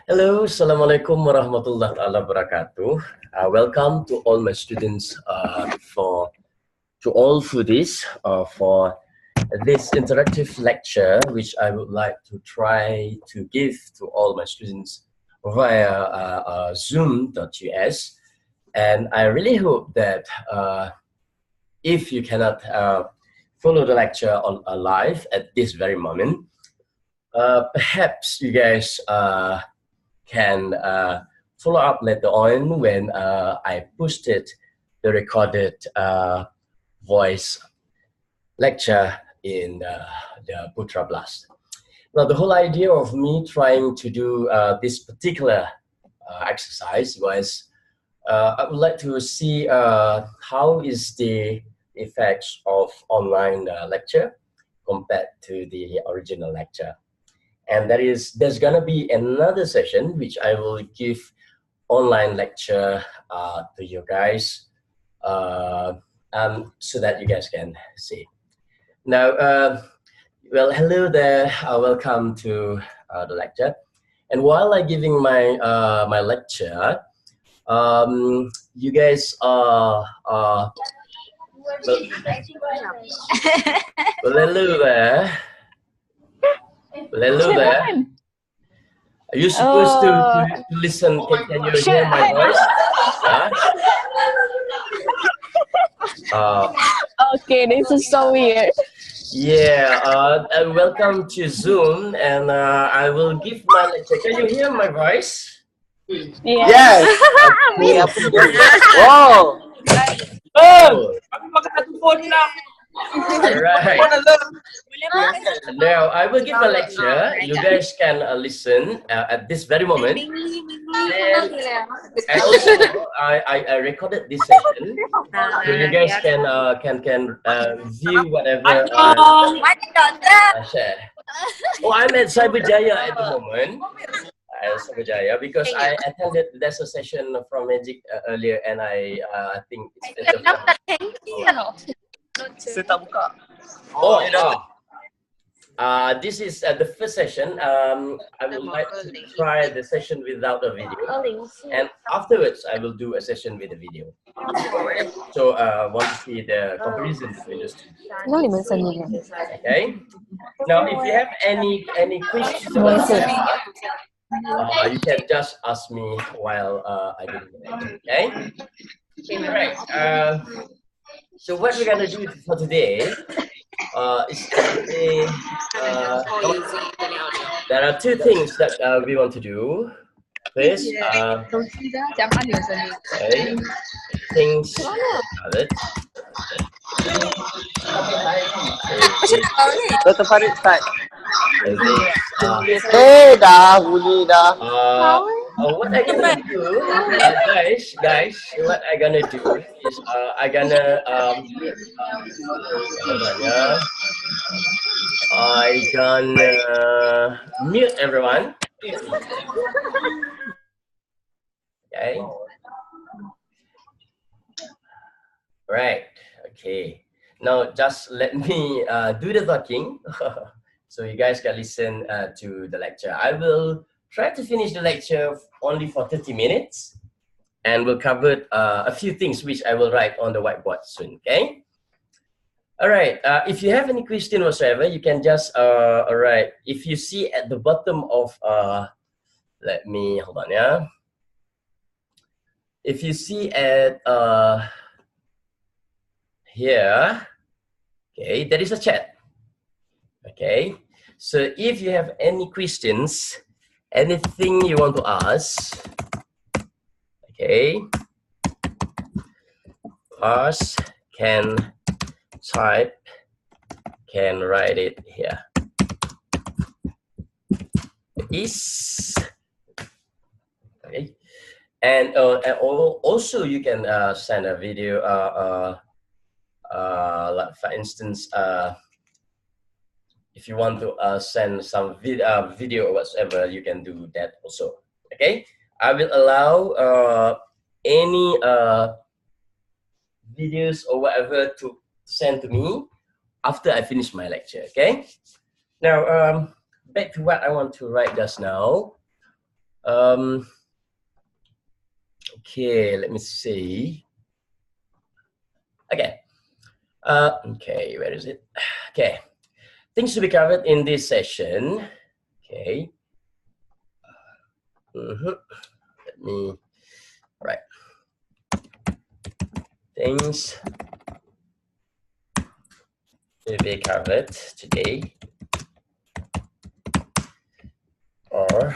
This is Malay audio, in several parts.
Hello, Assalamualaikum warahmatullahi wabarakatuh. Welcome to all my students for this interactive lecture, which I would like to try to give to all my students via Zoom.us. And I really hope that if you cannot follow the lecture on live at this very moment, perhaps you guys can follow up later on when I posted the recorded voice lecture in the Putra Blast. Now, the whole idea of me trying to do this particular exercise was I would like to see how is the effects of online lecture compared to the original lecture. And there's gonna be another session which I will give online lecture to you guys so that you guys can see. Now, well, hello there. Welcome to the lecture. And while I'm giving my my lecture, you guys are well, hello there. Well, hello there. Are you supposed to listen? Can you hear my voice? Okay, this is so weird. Yeah, welcome to Zoom, and I will give my lecture. Can you hear my voice? Yes. Okay. Wow. Oh. Alright. Now I will give a lecture. You guys can listen at this very moment. And also, I recorded this session, so you guys can view whatever I share. Oh, I'm at Cyberjaya at the moment. Cyberjaya because I attended there's a session from Magic earlier, and I think it's this is the first session. I would like to try the session without a video, and afterwards I will do a session with a video. So want to see the comparison between the two. Okay. Now, if you have any questions, you can just ask me while I do the lecture. Okay. All right. So what we're gonna do for today is there are two things that we want to do. First, okay, things Dr. Farid start. Bunyi dah. What I gonna do, guys, what I gonna do is I gonna mute everyone. Okay. Right. Okay. Now just let me do the talking, so you guys can listen to the lecture. I will try to finish the lecture only for 30 minutes, and we'll cover a few things which I will write on the whiteboard soon. Okay. All right. If you have any question whatsoever, you can just write. If you see at the bottom of let me hold on. Yeah. If you see at here, okay, there is a chat. Okay, so if you have any questions, anything you want to ask, okay, ask, can type, can write it here. Is okay, and also you can send a video. Like for instance, if you want to send some video or whatever, you can do that also. Okay, I will allow any videos or whatever to send to me after I finish my lecture. Okay. Now back to what I want to write just now. Okay, let me see. Okay. Okay, where is it? Okay. Things to be covered in this session. Okay. Let me, all right. Things to be covered today are,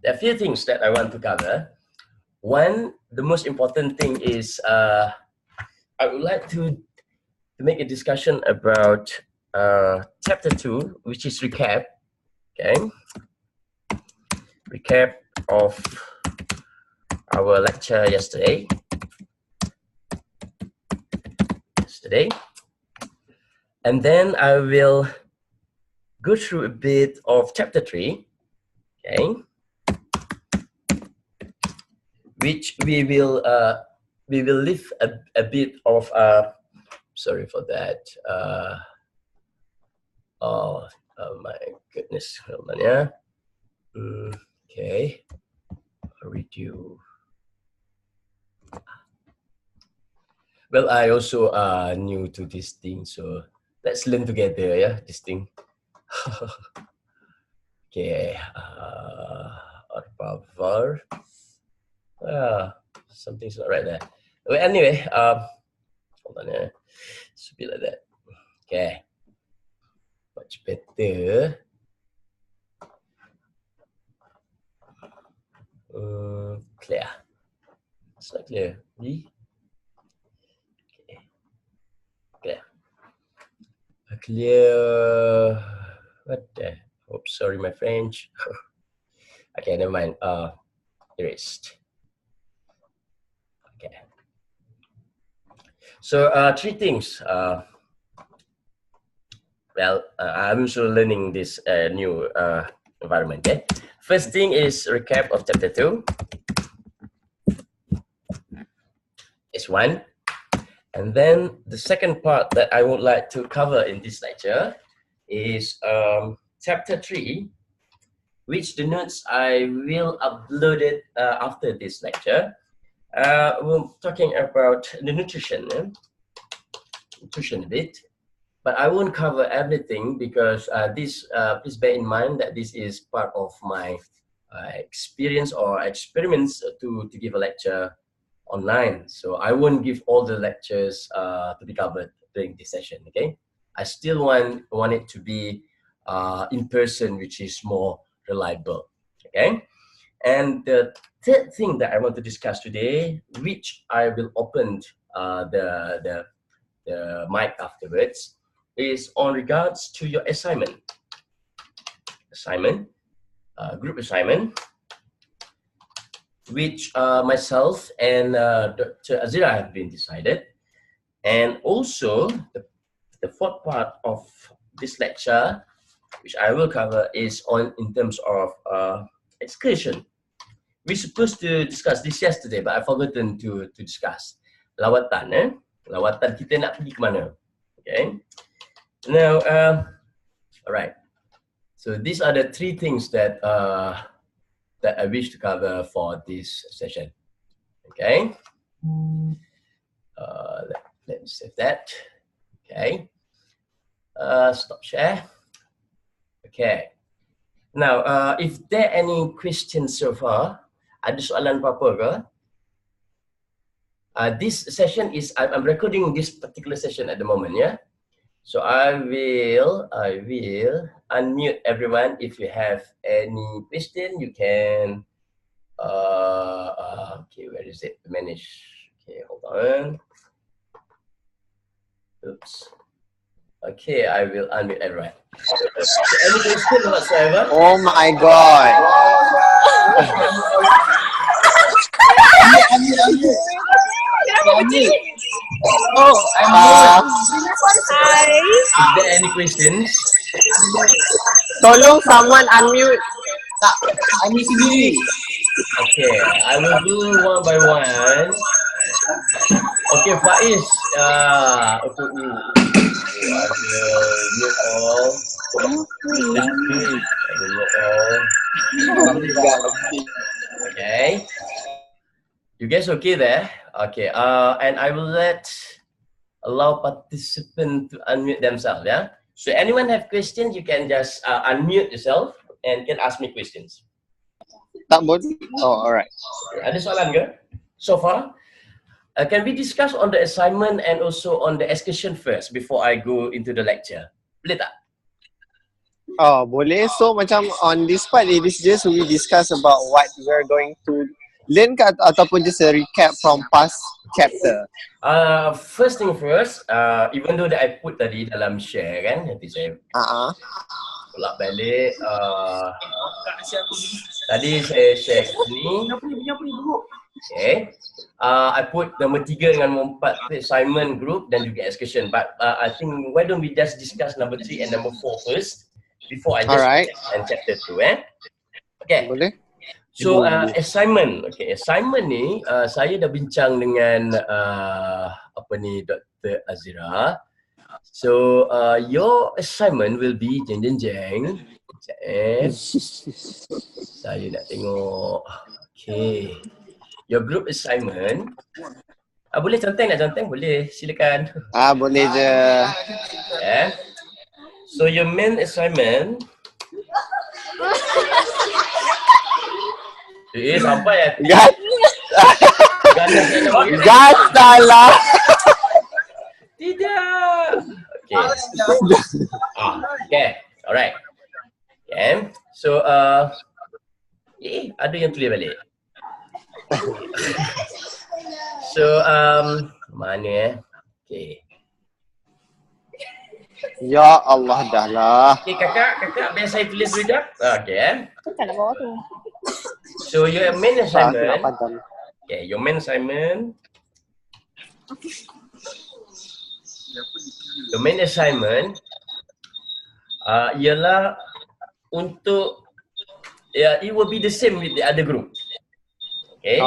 there are a few things that I want to cover. One, the most important thing is I would like to make a discussion about chapter 2, which is recap. Okay, recap of our lecture yesterday. And then I will go through a bit of chapter 3. Okay, which we will leave a bit of sorry for that. Oh my goodness, hold on, yeah. Okay, I'll read you. Well, I also new to this thing, so let's learn together, yeah, this thing. Okay, Arpavar. Something's not right there. Well, anyway, hold on, yeah. It should be like that. Okay, much better. Clear. It's not clear. Okay. Clear. Clear. What the? Oops, sorry, my French. Okay, never mind. Erased. Okay. So three things. Well, I'm also learning this new environment. Okay. First thing is recap of chapter 2. Is one. And then the second part that I would like to cover in this lecture is chapter 3, which the notes I will upload it after this lecture. We're talking about the nutrition a bit, but I won't cover everything because this please bear in mind that this is part of my experience or experiments to give a lecture online. So I won't give all the lectures to be covered during this session. Okay, I still want it to be in person, which is more reliable. Okay, and the third thing that I want to discuss today, which I will open the mic afterwards, is on regards to your group assignment, which myself and Dr. Azira have been decided. And also the fourth part of this lecture, which I will cover, is on in terms of excursion. We're supposed to discuss this yesterday, but I've forgotten to discuss. Lawatan, lawatan kita nak pergi ke mana? Okay. Now, all right. So these are the three things that that I wish to cover for this session. Okay. Let me save that. Okay. Stop share. Okay. Now, if there are any questions so far, ada soalan apa-apa ke? This session is, I'm recording this particular session at the moment, yeah? So I will unmute everyone. If you have any question, you can, okay, where is it? Manage, okay, hold on. Oops. Okay, I will unmute everyone. Any question whatsoever? Oh my God. Oh, Ah, hi. Is there any questions? tolong someone unmute. Unmute sendiri. Okay, I will do one by one. Okay, Faiz, untuk you, I will mute all. I will mute all. Okay. You guys okay there? Okay. And I will allow participants to unmute themselves. Yeah. So anyone have questions, you can just unmute yourself and can ask me questions. Tak boleh. Oh, alright. Ada soalan ke? So far, can we discuss on the assignment and also on the excursion first before I go into the lecture? Boleh tak? Oh, boleh. So macam on this part, it is just we discuss about what we are going to learn ke ataupun just a recap from past chapter. First thing first, even though that I put tadi dalam share kan, nanti saya pulak balik. Tadi saya share ni. Okay. I put nombor 3 dengan nombor 4 assignment group dan juga excursion. But I think why don't we just discuss number 3 and number 4 first before I just and chapter 2 Okay. Boleh. So assignment. Okay, assignment ni saya dah bincang dengan Dr. Azira. So your assignment will be jeng. Saya nak tengok. Okay. Your group assignment. Boleh conteng nak conteng? Boleh, silakan. Boleh je. Yeah. So your main assignment. Sampai ya. Gas salah. Tidak. Okay. Okay. Alright. Okay. So ada yang tulis balik. So mana Okay. Ya Allah dah lah. Okay kakak biar saya tulis dulu jap. Okay. Bukan nak bawa tu. So your main assignment. Okay, your main assignment. The main assignment ialah untuk it will be the same with the other group. Okay.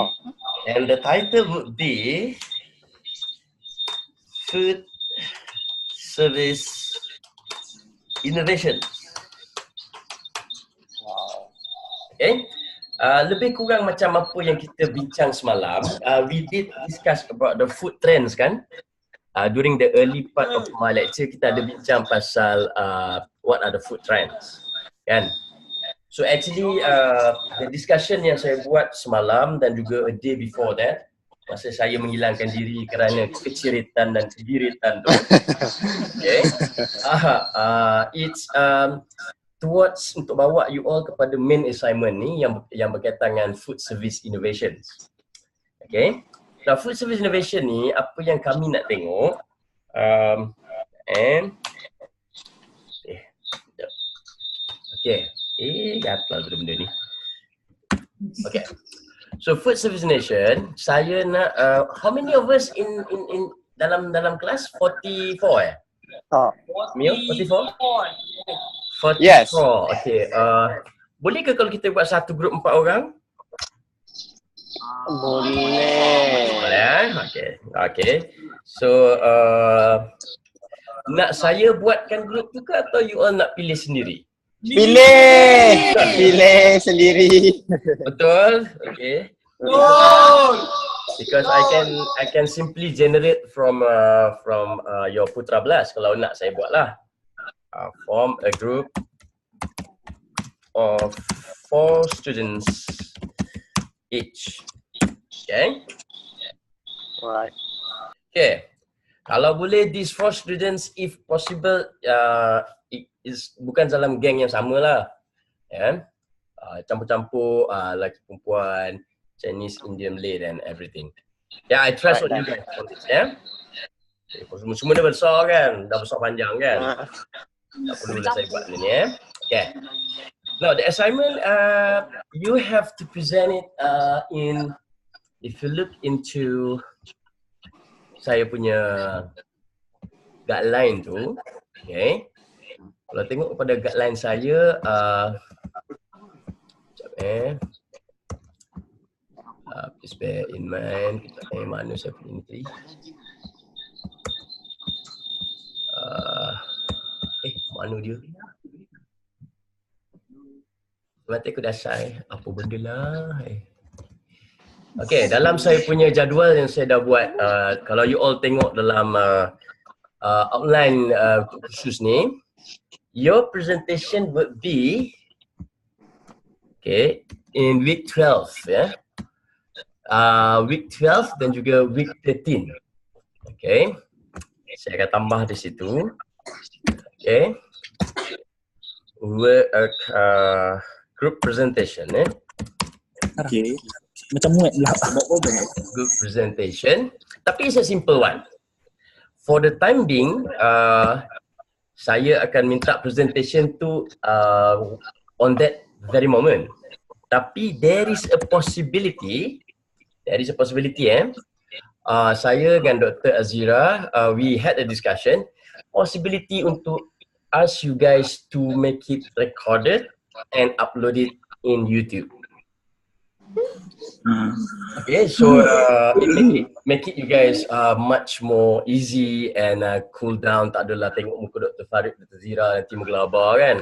And the title would be Food Service Innovation. Okay. Lebih kurang macam apa yang kita bincang semalam. We did discuss about the food trends kan. During the early part of my lecture, kita ada bincang pasal what are the food trends kan. So actually the discussion yang saya buat semalam dan juga a day before that, masa saya menghilangkan diri kerana keciritan dan kebiritan tu. Okay. It's towards untuk bawa you all kepada main assignment ni yang berkaitan dengan food service innovations. Okay. Now food service innovation ni apa yang kami nak tengok gatal benda ni. Okay. So food service innovation, saya nak how many of us in dalam kelas 44 Mio 44? 44. Yes. Okay. Boleh ke kalau kita buat satu grup 4 orang? Boleh. Okay. So nak saya buatkan grup tu ke atau you all nak pilih sendiri? Pilih sendiri. Betul? Okay. Because I can simply generate from your Putra Blast kalau nak saya buatlah. Form a group of 4 students each. Okay. Alright. Okay. Kalau boleh these 4 students if possible is bukan dalam geng yang sama lah. Yeah. Campur-campur lelaki perempuan, Chinese, Indian, Malay and everything. Yeah, I trust what you guys want. Yeah. Semua dah besar kan, dah besar panjang kan. Tak perlu lah saya buat ni Okay. Now the assignment you have to present it in, if you look into saya punya guideline tu, okay. Kalau tengok kepada guideline saya, please bear in mind, mana saya punya ni? Mana dia? Mati aku dah say. Apa benda lah. Okay, dalam saya punya jadual yang saya dah buat, kalau you all tengok dalam outline khusus ni, your presentation would be, okay, in week 12, ya. Week 12 dan juga week 13. Okay, saya akan tambah di situ. Okay, group presentation, Okay. Macam muat lah. Group presentation. Tapi it's a simple one. For the time being, saya akan minta presentation tu on that very moment. Tapi there is a possibility, saya dengan Dr. Azira, we had a discussion, possibility untuk ask you guys to make it recorded and upload it in YouTube. Okay, so it make it you guys much more easy and cool down. Tak adalah tengok muka Dr. Farid, Dr. Zira nanti menggelabah kan.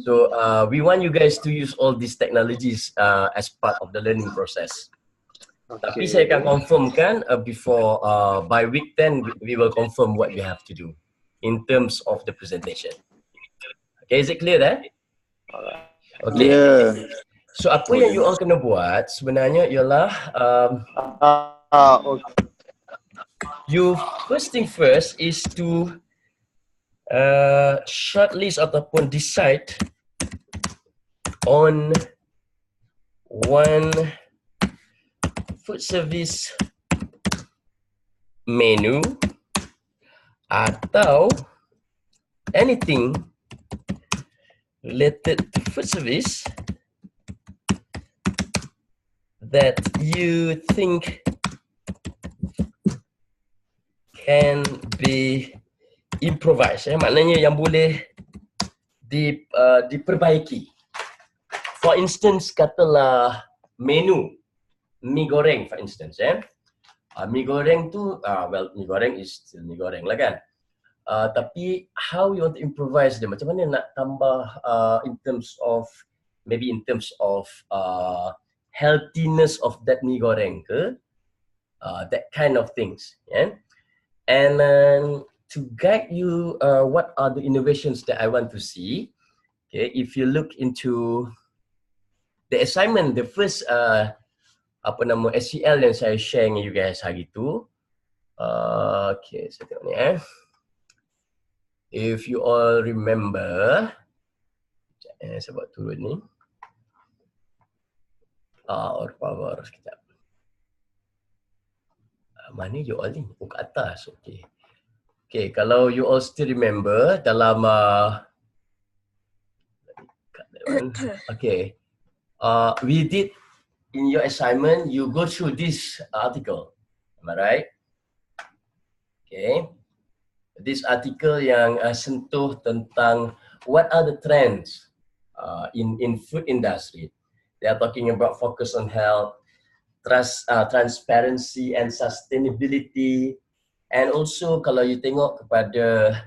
So we want you guys to use all these technologies as part of the learning process. Tapi saya akan confirmkan before by week 10 we will confirm what we have to do in terms of the presentation. Okay, is it clear then? Okay. Yeah. So apa yang you all kena buat sebenarnya ialah Okay. you first thing first is to shortlist ataupun decide on one food service menu atau anything related to food service that you think can be improvised, maknanya yang boleh diperbaiki. For instance, katalah menu mi goreng for instance, mi goreng tu, mi goreng is still mi goreng lah kan. Tapi how you want to improvise dia, macam mana nak tambah in terms of healthiness of that mi goreng ke, that kind of things, yeah. And to guide you, what are the innovations that I want to see? Okay, if you look into the assignment, the first SEL yang saya share dengan you guys hari tu, okay, saya tengok ni if you all remember, saya buat turun ni. Power sekejap. Mana you all ni? Oh, kat atas. Okay. Okay, kalau you all still remember dalam okay. We did in your assignment, you go through this article. Am I right? Okay. This article yang sentuh tentang what are the trends in food industry. They are talking about focus on health, transparency and sustainability, and also kalau you tengok kepada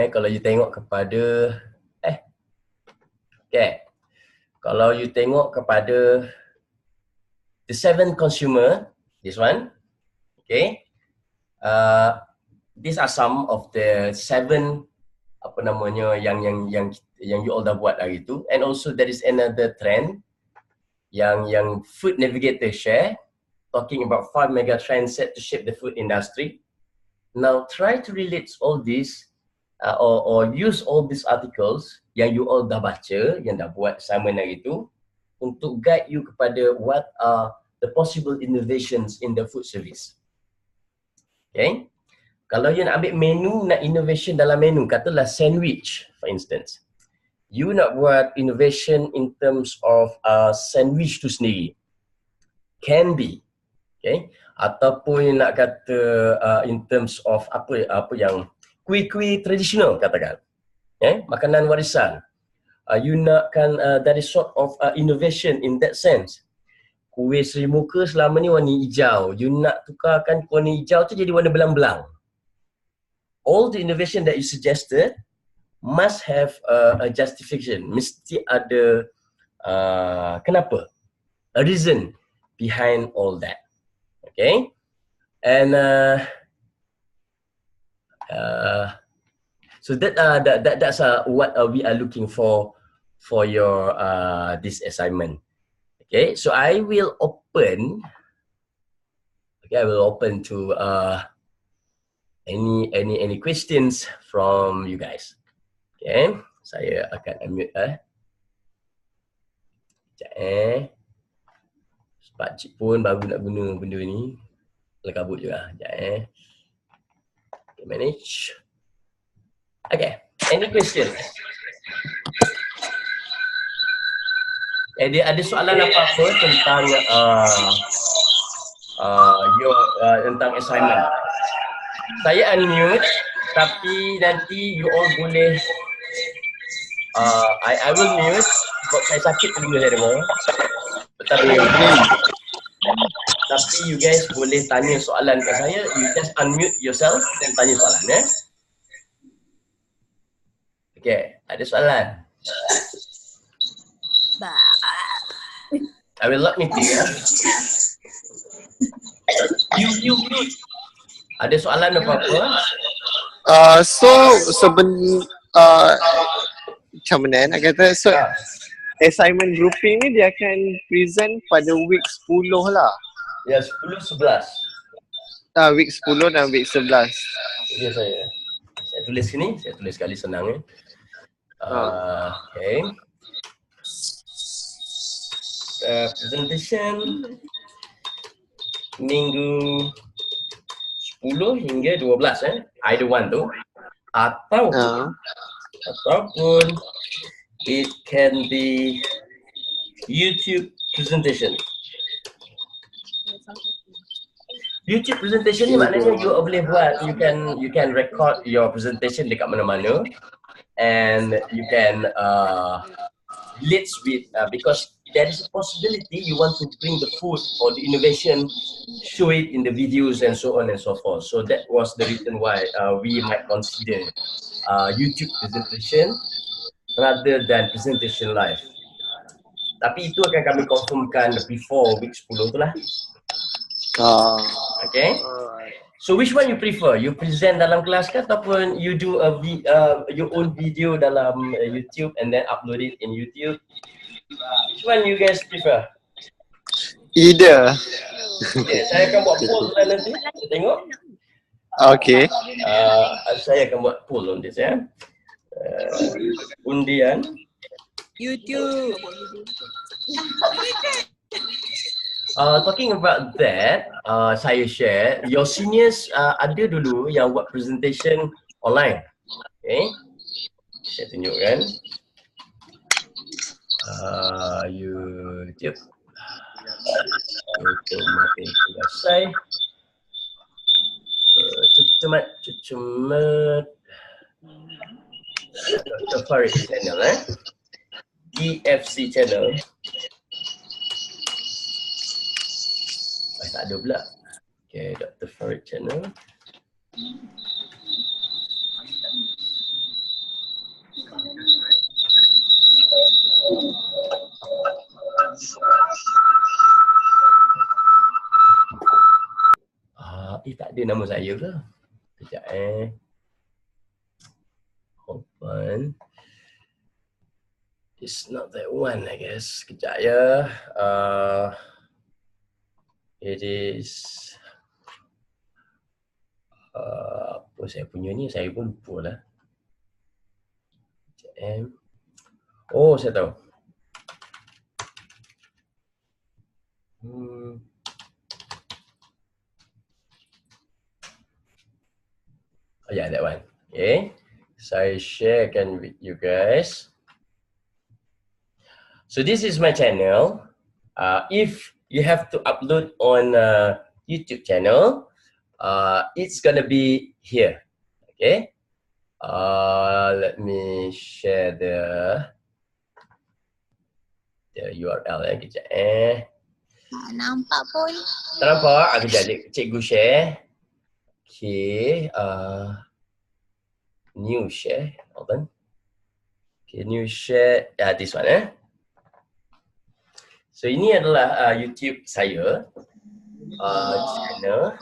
kalau you tengok kepada kalau you tengok kepada the 7 consumer, this one, okay, these are some of the 7 yang you all dah buat hari tu. And also there is another trend yang Food Navigator share, talking about 5 mega trends set to shape the food industry. Now try to relate all this or use all these articles yang you all dah baca, yang dah buat assignment hari tu, untuk guide you kepada what are the possible innovations in the food service. Okay, kalau you nak ambil menu, nak innovation dalam menu, katalah sandwich for instance, you nak buat innovation in terms of sandwich tu sendiri, can be, okay, ataupun nak kata in terms of apa yang kuih-kuih tradisional katakan, makanan warisan, you nakkan that is sort of innovation in that sense. Kuih Seri Muka selama ni warna hijau, you nak tukarkan warna hijau tu jadi warna belang-belang. all the innovation that you suggested must have a justification. Mesti ada kenapa, a reason behind all that. Okay, and so that's what we are looking for your this assignment. Okay, so I will open. Okay, I will open to any questions from you guys. Okay, saya akan unmute sekejap sebab cik pun baru nak guna benda ni. Kalau kabut juga. Sekejap okay, manage. Okay, any questions? Dia ada soalan apa-apa tentang tentang assignment? Saya unmute, tapi nanti you all boleh I will mute sebab saya sakit telinga saya dengar. Tapi you guys boleh tanya soalan kat saya. You just unmute yourself dan tanya soalan Okay, ada soalan? I will lock meeting Ada soalan apa-apa? Macam mana nak kata, so assignment grouping ni dia akan present pada week 10 lah. Ya, 10-11. Week 10 dan week 11. Ya, saya tulis sini, saya tulis sekali senang okay. Presentation minggu 10 hingga 12 either one tu, ataupun it can be YouTube presentation. YouTube presentation ni maknanya you boleh buat, you can record your presentation dekat mana-mana, and you can lead with because there is a possibility you want to bring the food or the innovation, show it in the videos and so on and so forth. So that was the reason why we might consider YouTube presentation rather than presentation live. Tapi itu akan kami confirmkan before week 10 tu lah. Okay. So which one you prefer? You present dalam kelas ke ataupun you do your own video dalam YouTube and then upload it in YouTube? Which one you guys prefer? Either. Okay, saya akan buat poll lah nanti. Kita tengok. Okay. Saya akan buat poll nanti saya. Undian. YouTube. Talking about that, saya share, your seniors ada dulu yang buat presentation online. Okay. Saya tunjukkan. YouTube. Itu makin selesai. Cucumat. Dr. Farid channel EFC channel. Tak ada pula. Okay, Dr. Farid channel. Tak ada nama saya ke? Sekejap Open. It's not that one, I guess. Sekejap ya. It is apa saya punya ni, saya pun lupa lah. Oh, saya tahu. Oh yeah, that one. Okay. Saya sharekan with you guys. So this is my channel. If you have to upload on YouTube channel, it's gonna be here. Okay. Let me share the URL kejap Nampak pun. Tak nampak? Kejap cikgu share. Okay. new share. Hold on. Okay, new share. This one. So ini adalah YouTube saya. Channel.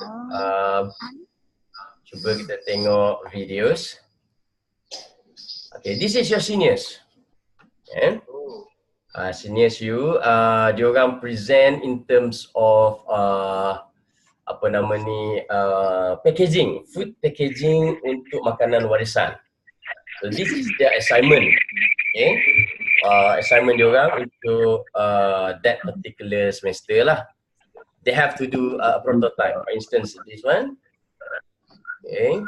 Cuba kita tengok videos. Okay, this is your seniors. Seniors you, diorang present in terms of apa nama ni, packaging, food packaging untuk makanan warisan. So this is their assignment. Okay, assignment diorang untuk that particular semester lah. They have to do a prototype. For instance, this one. Okay.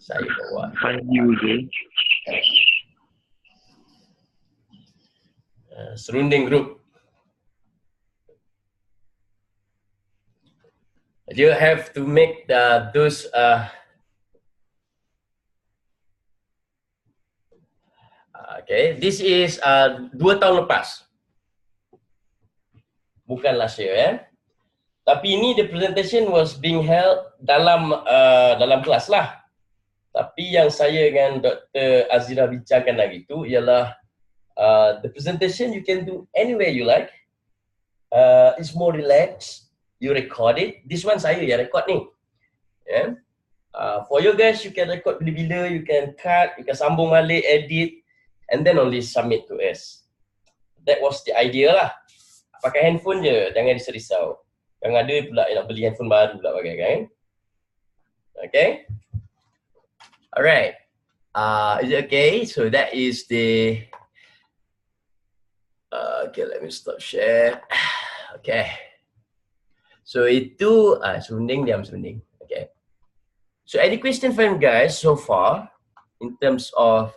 Saya buat. Serunding group. You have to make those okay, this is 2 tahun lepas. Bukan last year Tapi ini the presentation was being held dalam kelas lah. Tapi yang saya dengan Dr. Azira bincangkan hari itu ialah the presentation you can do anywhere you like. It's more relaxed. You record it. This one saya yang record ni. For you guys, you can record bila-bila, you can cut, you can sambung balik, edit, and then only submit to us. That was the idea lah. Pakai handphone je, jangan risau. Yang ada pula nak beli handphone baru pula pakai kan. Okay. Alright. Is it okay? So that is the okay, let me stop share. Okay. So itu serunding, diam serunding. Okay. So any question from you guys so far in terms of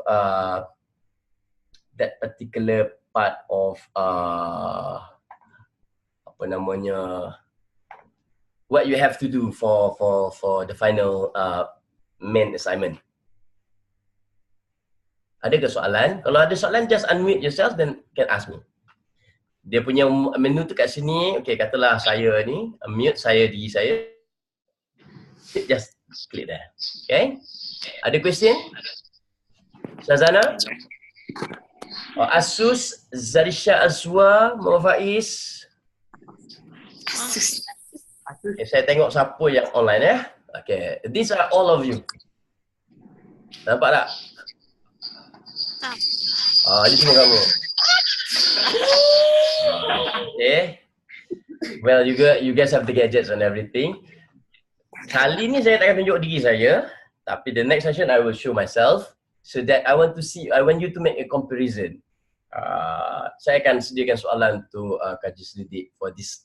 that particular part of apa namanya, what you have to do for the final main assignment? Ada ke soalan? Kalau ada soalan, just unmute yourself then can ask me. Dia punya menu tu kat sini. Okay, katalah saya ni mute diri saya. Just click there. Okay. Ada question? Shazana? Asus, Zarisha Azwa, Muhammad Faiz. Okay, saya tengok siapa yang online Okay, these are all of you. Nampak tak? Ini semua kamu. Okay. Well, you guys have the gadgets and everything. Kali ni saya tak akan tunjuk diri saya, tapi the next session I will show myself so that I want you to make a comparison. Saya akan sediakan soalan untuk kaji selidik for this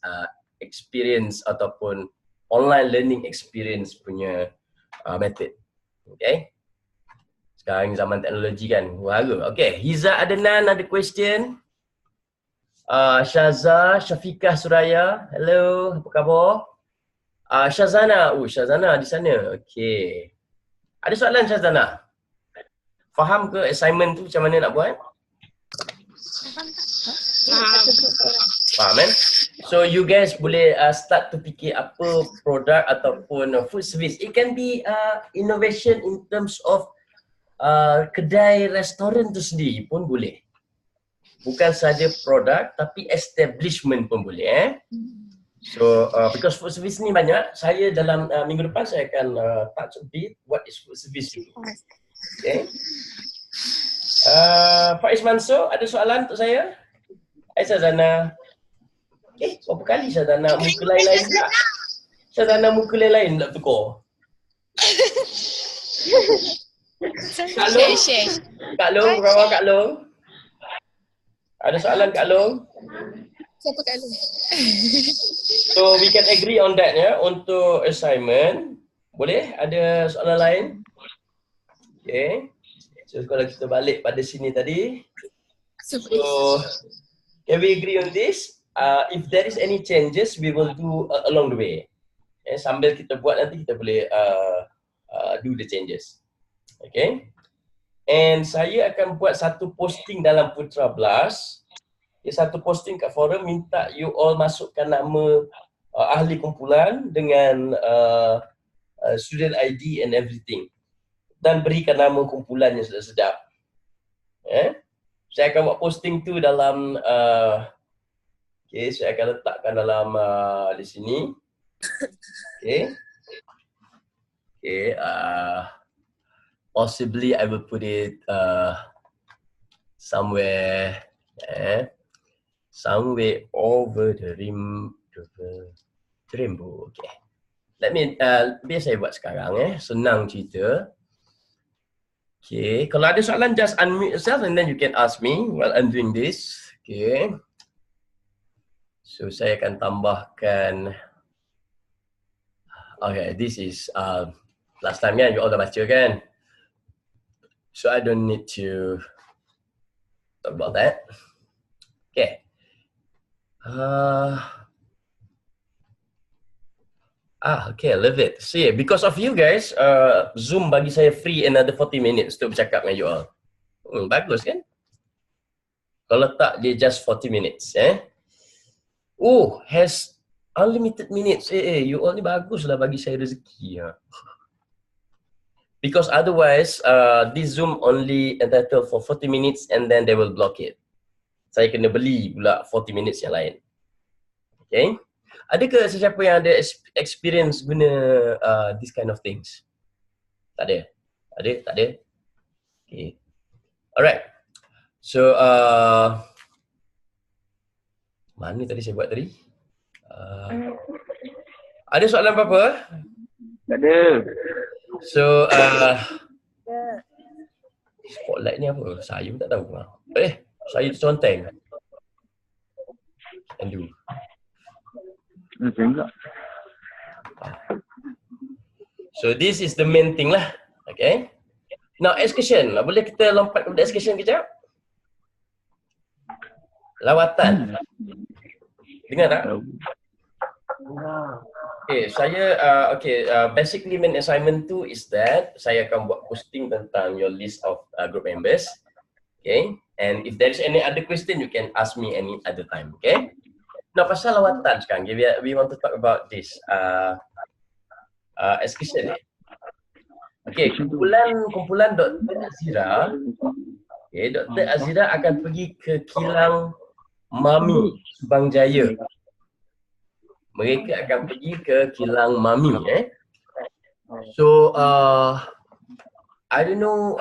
experience ataupun online learning experience punya method. Okay. Sekarang zaman teknologi kan, baru. Okay, Hiza Adenan ada question. Syaza, Syafiqah Suraya, hello, apa khabar? Syazana, Syazana di sana. Okay. Ada soalan Syazana? Faham ke assignment tu macam mana nak buat? Faham kan? So you guys boleh start to fikir apa produk ataupun food service. It can be innovation in terms of kedai restoran tu sendiri pun boleh. Bukan saja produk tapi establishment pun boleh So because food service ni banyak, saya dalam minggu depan saya akan touch a bit what is food service dulu. Okay. Faiz Mansur, ada soalan untuk saya? Syazana. Berapa kali Syazana muka lain-lain pula? Syazana muka lain-lain nak tukar. Kak Long? Kak Long, berapa Kak Long? Ada soalan Kak Long? Siapa Kak Long? So we can agree on that untuk assignment. Boleh? Ada soalan lain? Okay. So kalau kita balik pada sini tadi. So can we agree on this? If there is any changes, we will do along the way. Sambil kita buat nanti kita boleh do the changes. Okay. And saya akan buat satu posting dalam Putra Blast. Satu posting kat forum, minta you all masukkan nama ahli kumpulan dengan student ID and everything. dan berikan nama kumpulan yang sedap-sedap. Saya akan buat posting tu dalam saya akan letakkan dalam di sini. Possibly I will put it somewhere somewhere over the rainbow. Okay. Let me biar saya buat sekarang senang cerita. Okay, kalau ada soalan just unmute yourself and then you can ask me while I'm doing this. Okay. So saya akan tambahkan. Okay, this is last time kan you all dah baca kan. So I don't need to talk about that. Okay. Okay, love it. See, because of you guys, Zoom bagi saya free another 40 minutes untuk bercakap dengan you all. Bagus kan? Kalau tak, dia just 40 minutes. Has unlimited minutes. You all ni bagus lah bagi saya rezeki. Because otherwise, this Zoom only entitled for 40 minutes and then they will block it. Saya kena beli pula 40 minutes yang lain. Okay? Adakah sesiapa yang ada experience guna this kind of things? Tak ada? Tak ada? Okay. Alright. So, mana tadi saya buat tadi? Ada soalan apa-apa? Tak ada. So, spotlight ni apa? Saya pun tak tahu. Saya terconteng. Aduh. Enggak. So this is the main thing lah. Okay. Now excursion. Boleh kita lompat kepada excursion kejap? Lawatan. Dengar tak? Okay, saya basically main assignment tu is that saya akan buat posting tentang your list of group members. Okay. And if there is any other question, you can ask me any other time. Okay. Now pasal lawatan sekarang, we want to talk about this excursion. Okay, kumpulan Dr. Azira. Okay, Dr. Azira akan pergi ke kilang Mami, Subang Jaya. Mereka akan pergi ke kilang Mami. So, I don't know,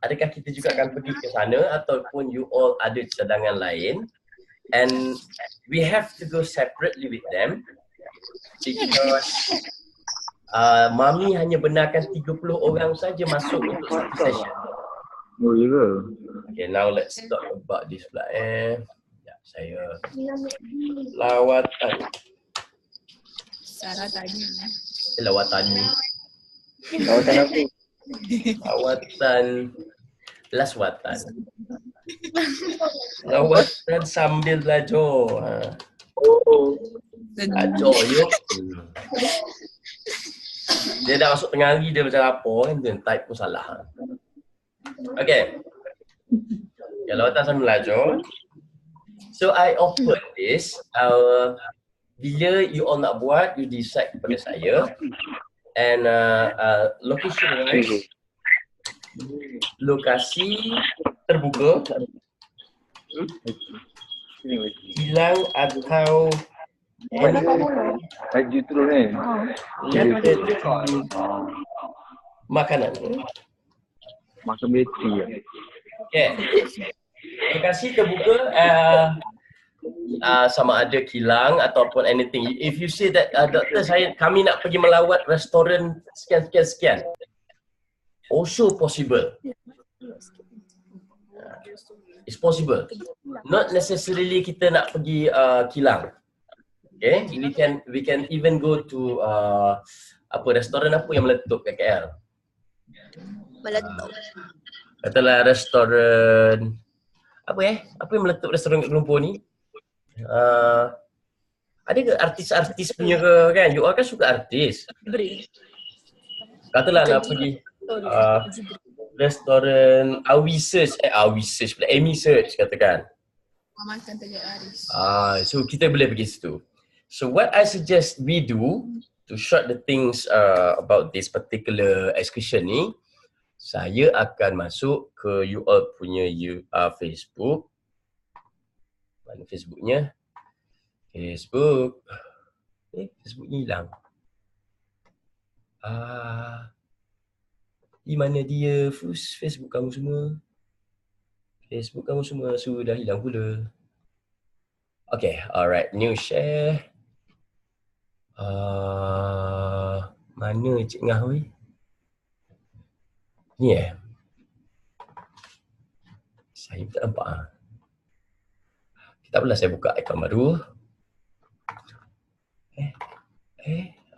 adakah kita juga akan pergi ke sana ataupun you all ada cadangan lain. And we have to go separately with them because Mami hanya benarkan 30 orang saja masuk untuk satu session. Oh, ya ke? Okay, now let's talk about this pula. Saya lawatan. Sarah tanya. Lawatan ni. Lawatan apa? Lawatan Laswatan. Lawatan sambil belajar. Belajar yuk. Dia dah masuk tengah hari dia macam apa kan, dia type pun salah. Okay. Lawatan sambil belajar. So I open this. Bila you all nak buat, you decide kepada saya. And location wise, lokasi terbuka, kilang atau Haji terus ni. makanan. Makan bateri ya. Okay. Lokasi terbuka sama ada kilang ataupun anything. If you say that doktor kami nak pergi melawat restoran sekian. Also possible. It's possible. Not necessarily kita nak pergi kilang. Okay, we can even go to restoran apa yang meletup kat KL. Meletup. Katalah restoran apa yang meletup restoran kat Lumpur ni? Ada ke artis-artis punya ke kan? You all kan suka artis. Katalah nak pergi restoran Awi Search pula, Amy Search katakan. Makan Tegar Aris. So kita boleh pergi situ. So what I suggest we do to short the things about this particular excursion ni, saya akan masuk ke you all punya Facebook. Mana Facebooknya? Facebooknya hilang. Di mana dia? Facebook kamu semua? Facebook kamu semua sudah hilang pula. Okay, alright. New share. Mana Cik Ngah weh? Ni saya tak nampak. Tak apalah, saya buka akaun baru.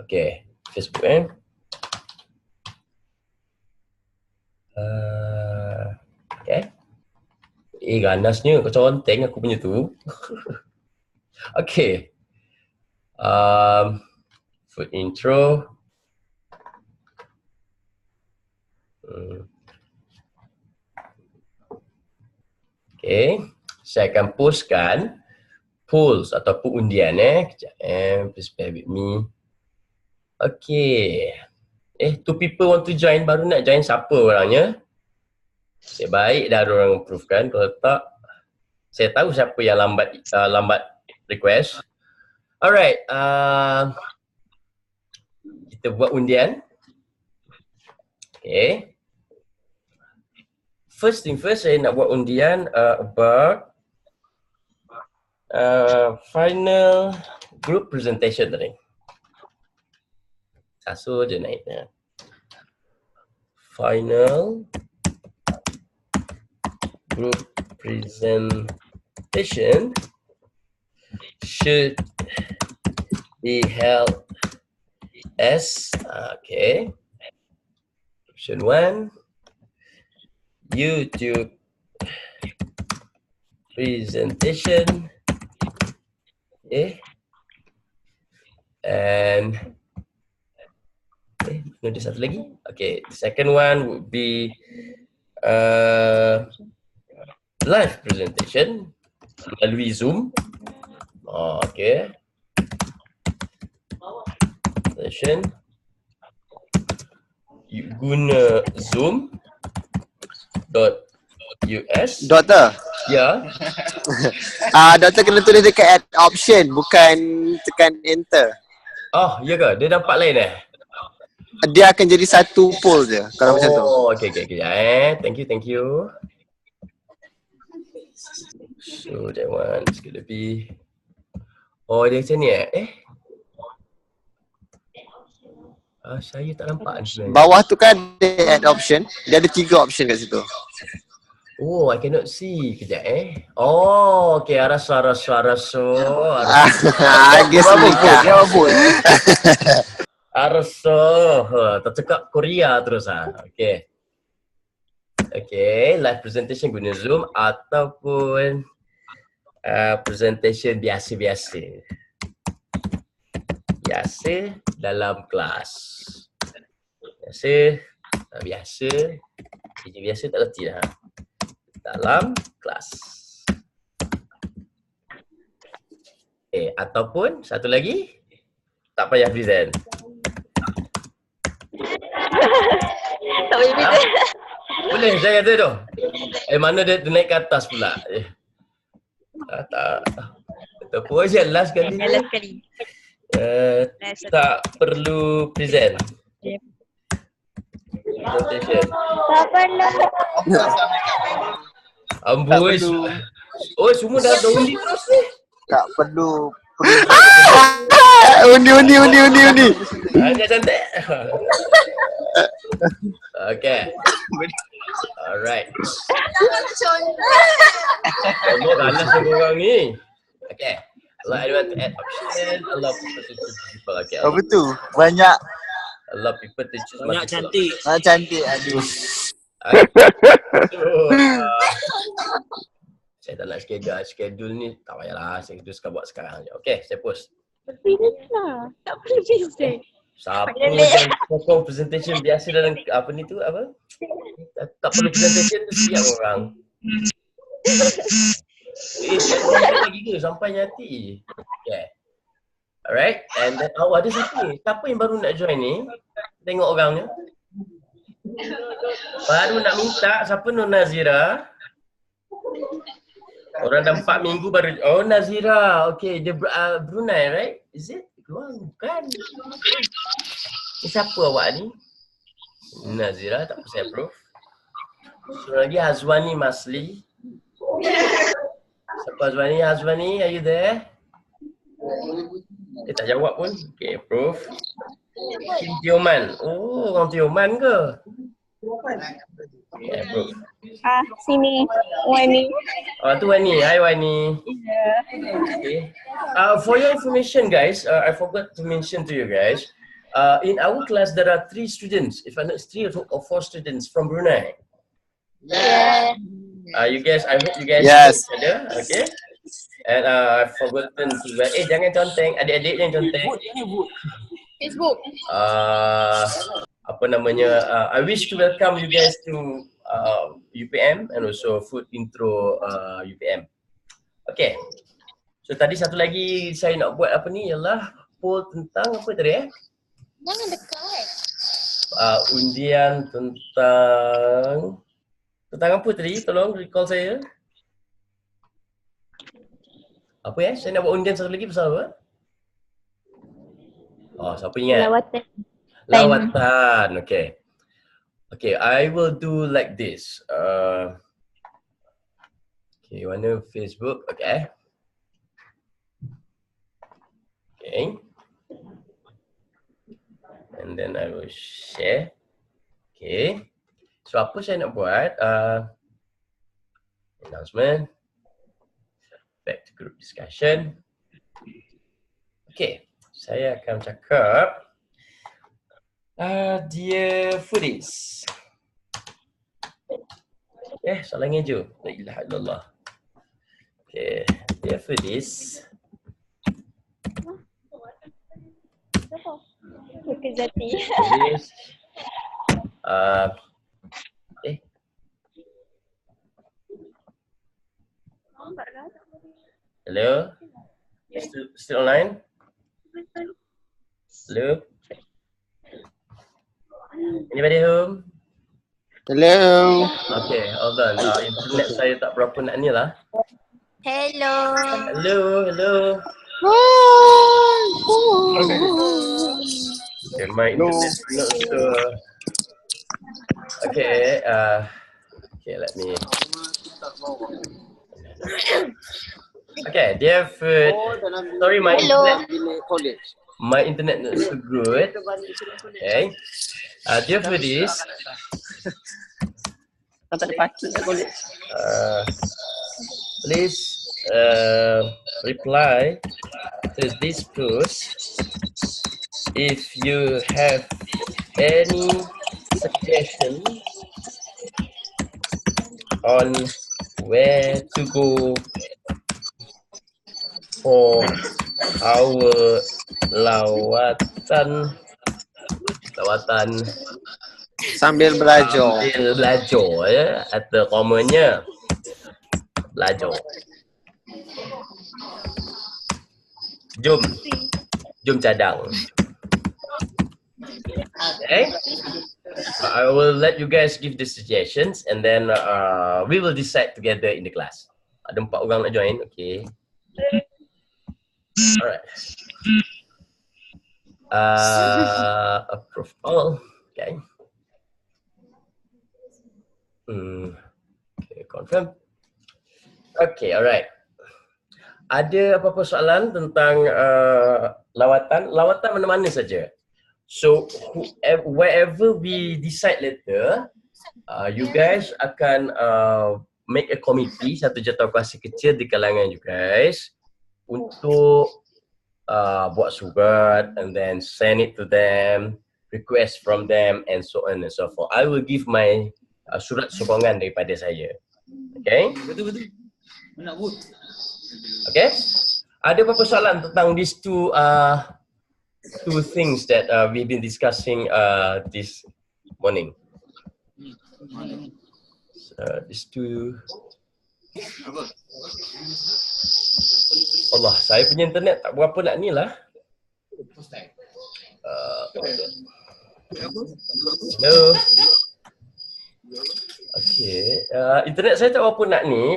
Okay, Facebook okay. Ganasnya kau conteng aku punya tu. Okay. Food intro. Okay. Saya akan postkan polls ataupun undian Kejap please bear with me. Okay. 2 people want to join, baru nak join siapa orangnya? Saya baik dah ada orang approve-kan, kalau tak saya tahu siapa yang lambat request. Alright, kita buat undian. Okay. First thing first, saya nak buat undian about final group presentation tadi. Satu je naiknya. Final group presentation should be held as option 1, YouTube presentation, and ada satu lagi. Okay, the second one would be live presentation melalui Zoom. Okay. Session. You guna Zoom.us. Doktor. Ya. Doktor kena tulis dekat add option, bukan tekan enter. Oh, ya ke? Dia nampak lain Dia akan jadi satu poll je kalau macam tu. Oh, okay. Thank you. So that one is gonna be, dia macam ni saya tak nampak sebenarnya. Bawah tu kan ada add option, dia ada 3 option kat situ. Oh, I cannot see. Kejap Oh, okay. Araso. Guess dia apa? Araso. Tercekak Korea terus Okay. Okay, live presentation guna Zoom ataupun presentation biasa dalam kelas. Biasa tak reti dah. Dalam kelas. Ataupun satu lagi, tak payah present. Tak boleh present. Boleh saya kata tu. Mana dia naik ke atas pula. Tak. Ataupun je last kali. Last kali. Tak perlu present. Presentation. Tak perlu. Amboi. Semua dah undi terus ni. Tak perlu. Undi. Hanya cantik. Okay. Alright. Semua ganas orang ni. Okay. I want to add option. A lot of people to choose people. Okay. Apa tu? Banyak. A lot of people to choose. Banyak cantik. Cantik, aduh. Saya tak nak schedule ni, tak payahlah, saya suka buat sekarang je. Okay, saya post. Present lah. Tak perlu present. Siapa yang sokong presentation biasa dalam apa ni tu, apa? Tak perlu presentation tu siap orang. Lagi ke sampai nyati. Okay. Alright, and then ada siapa ni? Siapa yang baru nak join ni? Tengok orangnya. Baru nak minta, siapa Nur Nazira? Orang dah 4 minggu baru, oh Nazira, okay, dia Brunei, right? Is it? Keluar, bukan. Ni siapa awak ni? Nazira, tak apa saya approve. So lagi Hazwani Masli. Siapa Hazwani? Hazwani, are you there? Dia tak jawab pun. Okay, approve. Kim Tioman. Oh, orang Tioman ke? Okay, approve. Sini. Wani. Oh, tu Wani. Hai Wani. Okay. For your information guys, I forgot to mention to you guys. In our class there are 3 students. If I'm not 3 or 4 students from Brunei. Yeah. You guys, I hope you guys Yes. know each other. Okay. And I've forgotten to jangan conteng, adik-adik jangan conteng. Facebook. Apa namanya? I wish to welcome you guys to UPM and also food intro UPM. Okay. So tadi satu lagi saya nak buat apa ni ialah poll tentang apa tadi Jangan dekat. Undian tentang apa tadi? Tolong recall saya. Apa saya nak buat undian satu lagi pasal apa? Oh, siapa ingat? Lawatan. Lawatan. Okay. Okay, I will do like this. Okay, mana Facebook? Okay. Okay. And then I will share. Okay. So apa saya nak buat? Announcement. Back to group discussion. Okay. Saya akan cakap. Dear foodies. Soalan hijau. La ilaha illallah. Okay. Dear foodies. Kezati. Foodies. Hello? Still online? Hello? Anybody home? Hello. Okay, hold on. Internet saya tak berapa nak ni lah. Hello. Hello. Okay, my internet not so. Okay, okay, let me. Okay, dear food. Sorry, my internet not so good. Okay. Dear foodies. Please reply to this post if you have any suggestion on where to go for our lawatan Sambil belajar. ya, atau komanya belajar. Jom cadang. Okay. I will let you guys give the suggestions and then we will decide together in the class. Ada 4 orang nak join, okay. Alright. Approve all. Okay. Okay, confirm. Okay, alright. Ada apa-apa soalan tentang lawatan? Lawatan mana-mana saja. So, wherever we decide later, you guys akan make a committee, satu jawatankuasa kecil di kalangan you guys untuk buat surat and then send it to them, request from them and so on and so forth. I will give my surat sokongan daripada saya. Okay? Betul. Nak vote. Okay? Ada apa-apa soalan tentang these two things that we've been discussing this morning? These two. Allah, saya punya internet tak berapa nak ni lah. Hello. Okay. Internet saya tak berapa nak ni.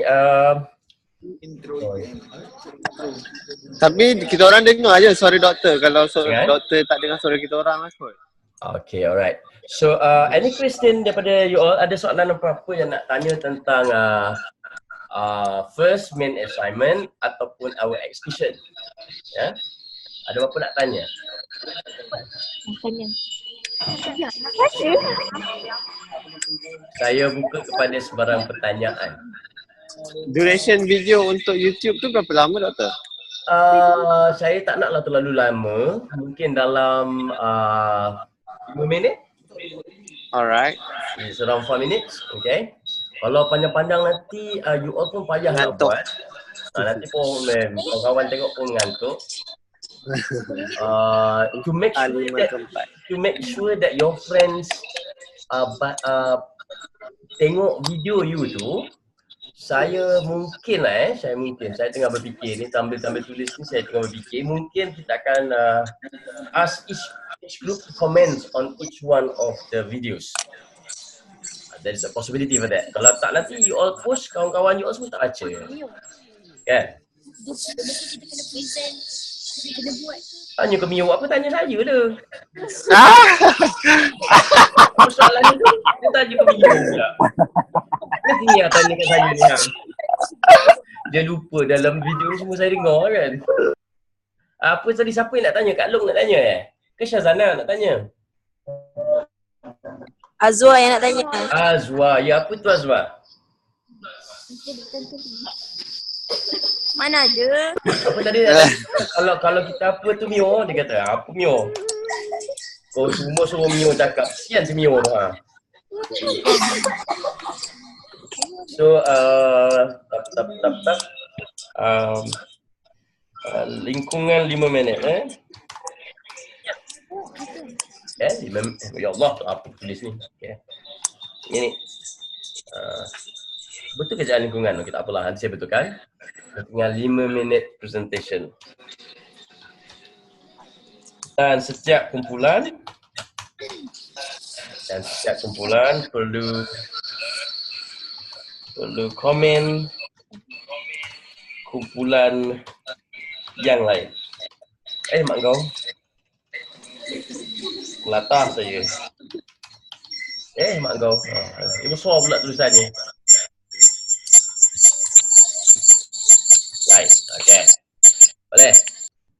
Tapi kita orang dengar je suara doktor. Kalau suara Dengar? doktor tak dengar suara kita orang lah kot. Okay, alright. So, any question daripada you all? Ada soalan apa-apa yang nak tanya tentang first main assignment ataupun our exhibition? Ya? Ada apa nak tanya? Tanya. Saya buka kepada sebarang pertanyaan. Duration video untuk YouTube tu berapa lama doktor? Saya tak naklah terlalu lama. Mungkin dalam 5 minit. Alright. It's around 4 minutes. Okay. Kalau panjang-panjang nanti you all pun payah nak Ngantuk. buat. Nanti pun kawan-kawan tengok pun ngantuk. To make sure that your friends tengok video you tu, saya tengah berfikir ni sambil tulis ni, saya tengah berfikir mungkin kita akan ask each group to comment on each one of the videos. There is a possibility for that. Kalau tak nanti you all post, kawan-kawan you all semua tak baca. Kan? Kita kena present. Kena buat. Tanya ke Mio, apa tanya saya tu? Soalan tu, dia tanya ke Mio pula. Nanti ni yang tanya kat saya ni. Dia lupa dalam video ni semua saya dengar kan. Apa tadi, siapa yang nak tanya? Kak Long nak tanya Ke Syazana nak tanya? Azwa yang nak tanya. Azwa, ya apa tu Azwa? Mana ada? Apa tadi? Kalau kita apa tu Mio, dia kata apa Mio? Oh semua suruh Mio cakap. Kesian si Mio tu ha. So lingkungan 5 minit 5 minit. Ya Allah, apa tulis ni? Okay. Ini betul kerjaan lingkungan, kita apalah nanti saya betulkan. Dengan 5 minit presentation. Dan setiap kumpulan perlu komen kumpulan yang lain. Mak kau latah saya. Mak kau. Dia besar pula tulisannya. Right, okay. Boleh.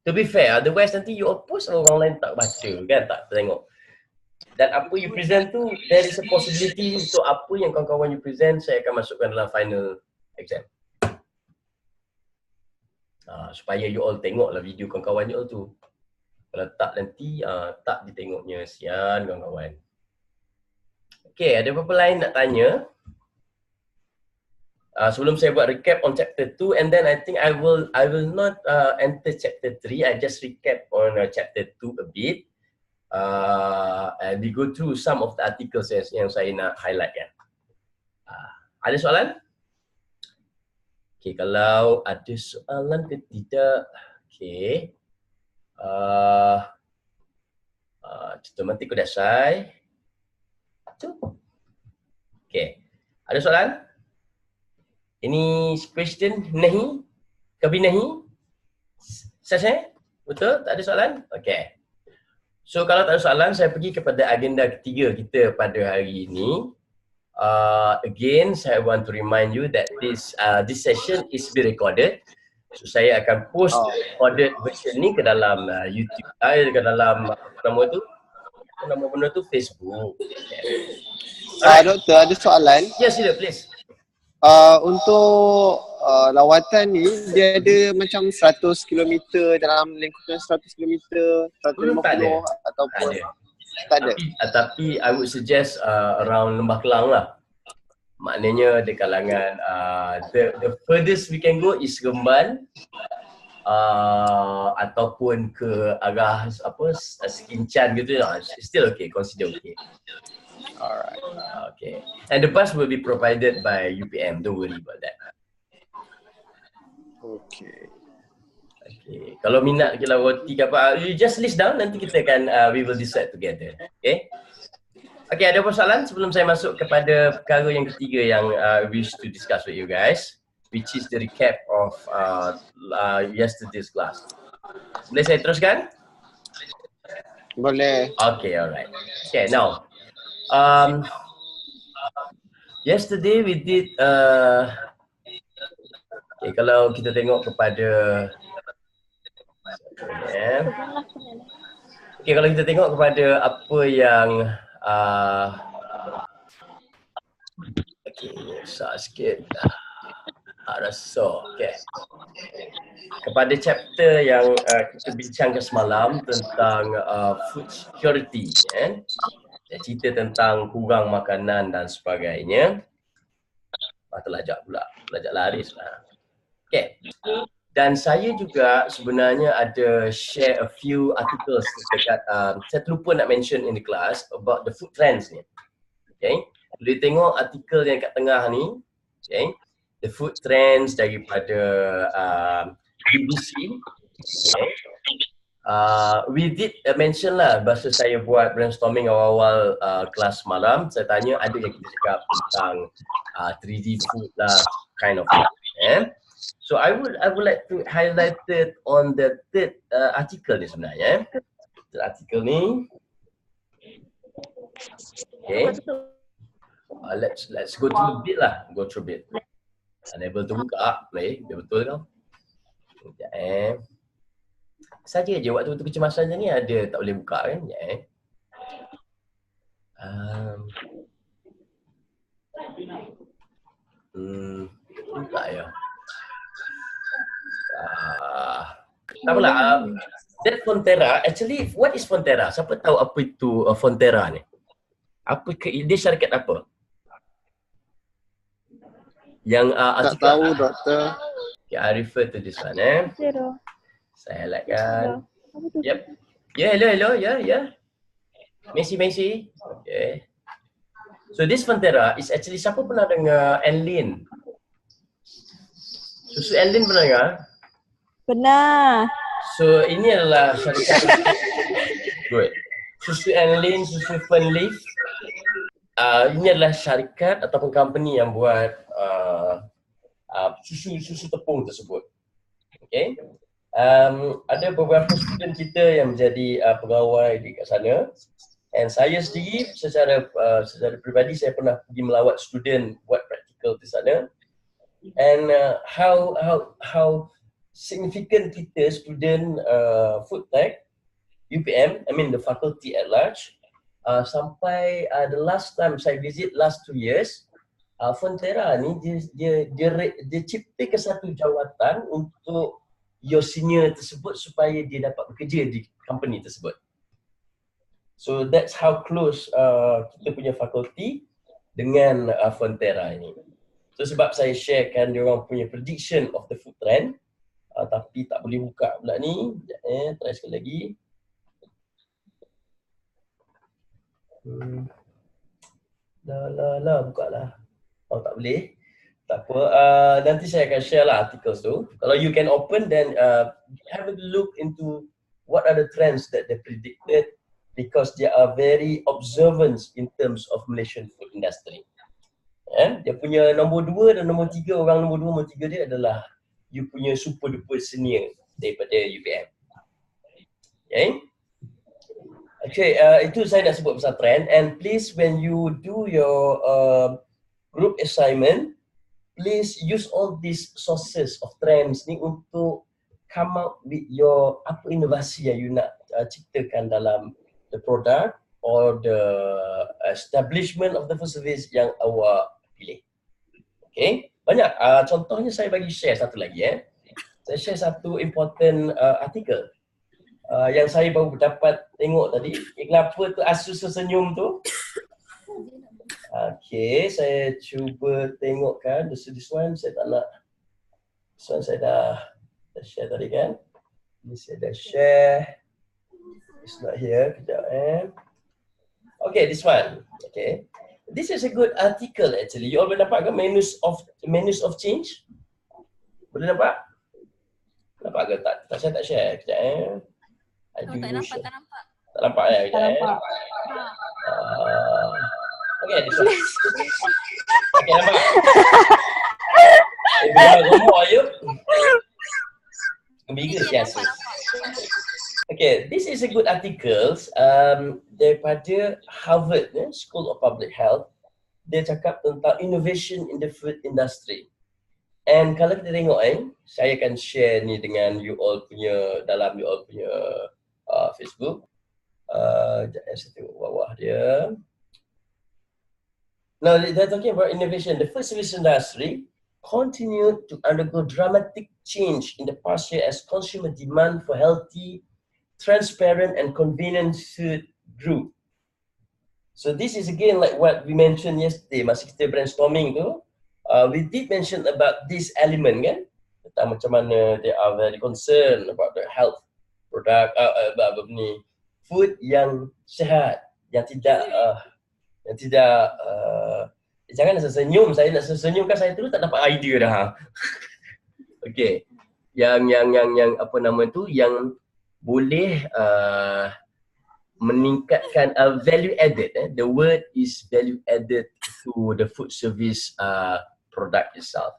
To be fair, otherwise nanti you all post orang lain tak baca kan, tak tengok. Dan apa you present tu, there is a possibility untuk apa yang kawan-kawan you present, saya akan masukkan dalam final exam. Supaya you all tengoklah video kawan-kawan you all tu. Kalau tak nanti, tak ditengoknya, sian kawan-kawan. Okay, ada apa-apa lain nak tanya? Sebelum saya buat recap on chapter 2, and then I think I will not enter chapter 3. I just recap on chapter 2 a bit. And we go through some of the articles yang saya nak highlight kan. Ada soalan? Okay, kalau ada soalan ke tidak, okay. Sistematik kudasai. Okay, ada soalan? Ini question nahi? Kabhi nahi? Sasha? Betul? Tak ada soalan? Okay. So kalau tak ada soalan, saya pergi kepada agenda ketiga kita pada hari ini. Again, saya want to remind you that this session is being recorded. So saya akan post recorded version ni ke dalam YouTube, ke dalam apa nama tu? Nama benda tu Facebook. Okay. Doktor, ada soalan. Yes, sila please. Untuk lawatan ni, dia ada macam 100 km dalam lingkungan 100 km, 150 ataupun tak ada. Tapi I would suggest around Lembah Kelang lah. Maknanya di kalangan the furthest we can go is Remban ataupun ke arah apa Sekincan gitu lah. Still okay, consider okay. Alright. Okay. And the bus will be provided by UPM. Don't worry about that. Okay. Okay. Kalau minat kita roti ke apa, you just list down, nanti kita akan we will decide together. Okay. Okay, ada persoalan sebelum saya masuk kepada perkara yang ketiga yang wish to discuss with you guys, which is the recap of yesterday's class. Boleh saya teruskan? Boleh. Okay, alright. Okay, now yesterday we did okay, kalau kita tengok kepada okay, kalau kita tengok kepada apa yang okay, susah sikit. Rasa, okay. Kepada chapter yang kita bincangkan semalam tentang food security, cerita tentang kurang makanan dan sebagainya. Terlajak pula, terlajak laris lah. Okay. Dan saya juga sebenarnya ada share a few articles dekat, saya terlupa nak mention in the class about the food trends ni. Okay. Boleh tengok artikel yang kat tengah ni. Okay. The food trends daripada BBC. Okay. We did mention lah bahasa saya buat brainstorming awal-awal kelas malam. Saya tanya ada yang kita cakap tentang 3D food lah, kind of thing. So I would like to highlight it on the third article ni sebenarnya. Artikel ni. Okay. Let's go through a bit lah. Go through a bit. Unable to buka, dia betul kau. Sekejap saja je waktu tu kecemasan ni ada tak boleh buka kan. Sekejap buka ya. Tak apalah. That Fonterra, actually what is Fonterra? Siapa tahu apa itu Fonterra ni? Apa dia syarikat apa? Yang Tak tahu doktor. Okay, I refer to this one Saya highlight kan. Yep. Yeah, hello. Yeah. Messi. Okay. So this Fonterra is actually, siapa pernah dengar Enlin? Susu Enlin pernah dengar? Pernah. So ini adalah syarikat. Good. Susu Enlin, susu Fernleaf. Ini adalah syarikat ataupun company yang buat susu tepung tersebut. Okay. Ada beberapa student kita yang menjadi pegawai di kat sana. And saya sendiri secara peribadi saya pernah pergi melawat student buat praktikal di sana. And how significant kita student food tech UPM, I mean the faculty at large, sampai the last time saya visit last 2 years, Fonterra ni dia ciptakan satu jawatan untuk your senior tersebut supaya dia dapat bekerja di company tersebut. So that's how close kita punya fakulti dengan Fonterra ini. So sebab saya sharekan diorang punya prediction of the food trend, tapi tak boleh buka pula ni. Try sekali lagi. Buka lah. Oh tak boleh. Tak apa. Nanti saya akan share lah articles tu. Kalau you can open, then have a look into what are the trends that they predicted, because they are very observant in terms of Malaysian food industry. Dia punya nombor 2 dan nombor 3, orang nombor 2, nombor 3 dia adalah you punya super duper senior daripada UPM. Okay, itu saya nak sebut pasal trend. And please when you do your group assignment, please use all these sources of trends ni untuk come up with your apa inovasi yang you nak ciptakan dalam the product or the establishment of the food service yang awak pilih. Okay, banyak. Contohnya saya bagi share satu lagi. Saya share satu important artikel yang saya baru dapat tengok tadi. Kenapa tu Asus senyum tu? Okay, saya cuba tengokkan. This one saya tak nak. This one saya dah share tadi kan. Ini saya dah share. It's not here. Kejap Okay, this one. Okay. This is a good article actually. You all boleh nampak ke menus of change? Boleh nampak? Nampak ke? Saya tak share. Kejap I Oh, do tak nampak, share. tak nampak. Tak nampak Tak Kejap nampak. Okay, this one. Okay, nampak? Bila gemuk ayup. Gembira siasa. Okay, this is a good article daripada Harvard School of Public Health. Dia cakap tentang innovation in the food industry. And kalau kita tengok saya akan share ni dengan you all punya, dalam you all punya Facebook. Saya tengok bawah dia. Now they're talking about innovation. The food service industry continued to undergo dramatic change in the past year as consumer demand for healthy, transparent and convenient food grew. So this is again like what we mentioned yesterday, masa kita brainstorming tu. We did mention about this element kan, tentang macam mana they are very concerned about the health product, food yang sihat, yang tidak jangan nak senyum, saya nak senyum kan saya terus tak dapat idea dah. Okay, yang apa nama tu, yang boleh meningkatkan value added. The word is value added to the food service product itself.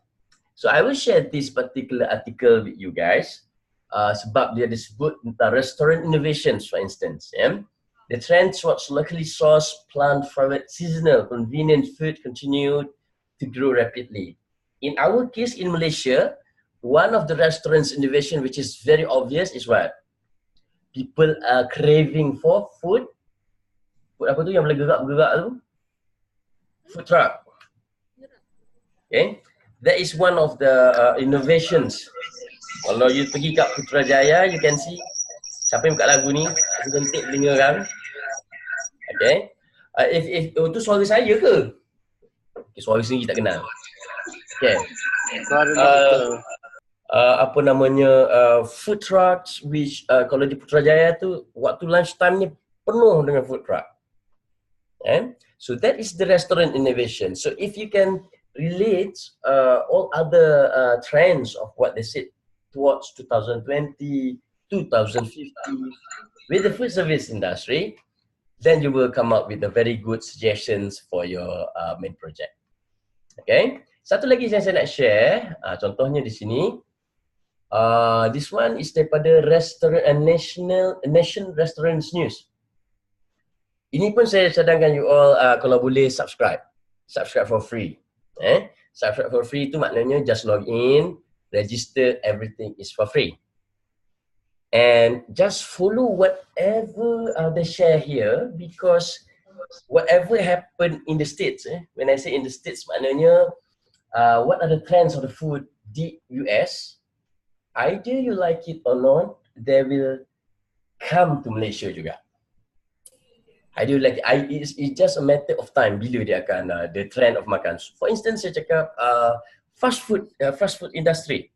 So I will share this particular article with you guys sebab dia disebut tentang restaurant innovations, for instance. The trend towards locally sourced, plant-forward, seasonal, convenient food continued to grow rapidly. In our case in Malaysia, one of the restaurants innovation which is very obvious is what? People are craving for food. Food apa tu yang boleh gerak-gerak tu? Food truck. Okay, that is one of the innovations. Kalau you pergi kat Putrajaya, you can see siapa yang buka lagu ni, aku kentik telinga kan. Okay, if tu suara saya ke? Okay, suara sendiri tak kenal. Okay, apa namanya, food trucks which kalau di Putrajaya tu waktu lunch time ni penuh dengan food truck. So that is the restaurant innovation. So if you can relate all other trends of what they said towards 2020, 2050 with the food service industry, then you will come up with the very good suggestions for your main project. Okay, satu lagi yang saya nak share, contohnya di sini. This one is daripada Nation Restaurants News. Ini pun saya cadangkan you all kalau boleh subscribe for free. Subscribe for free itu maknanya just log in, register, everything is for free. And just follow whatever they share here, because whatever happened in the States, when I say in the States maknanya what are the trends of the food di US, either you like it or not, they will come to Malaysia juga. Either you like it, it's just a matter of time bila dia akan the trend of makan. For instance, saya cakap fast food industry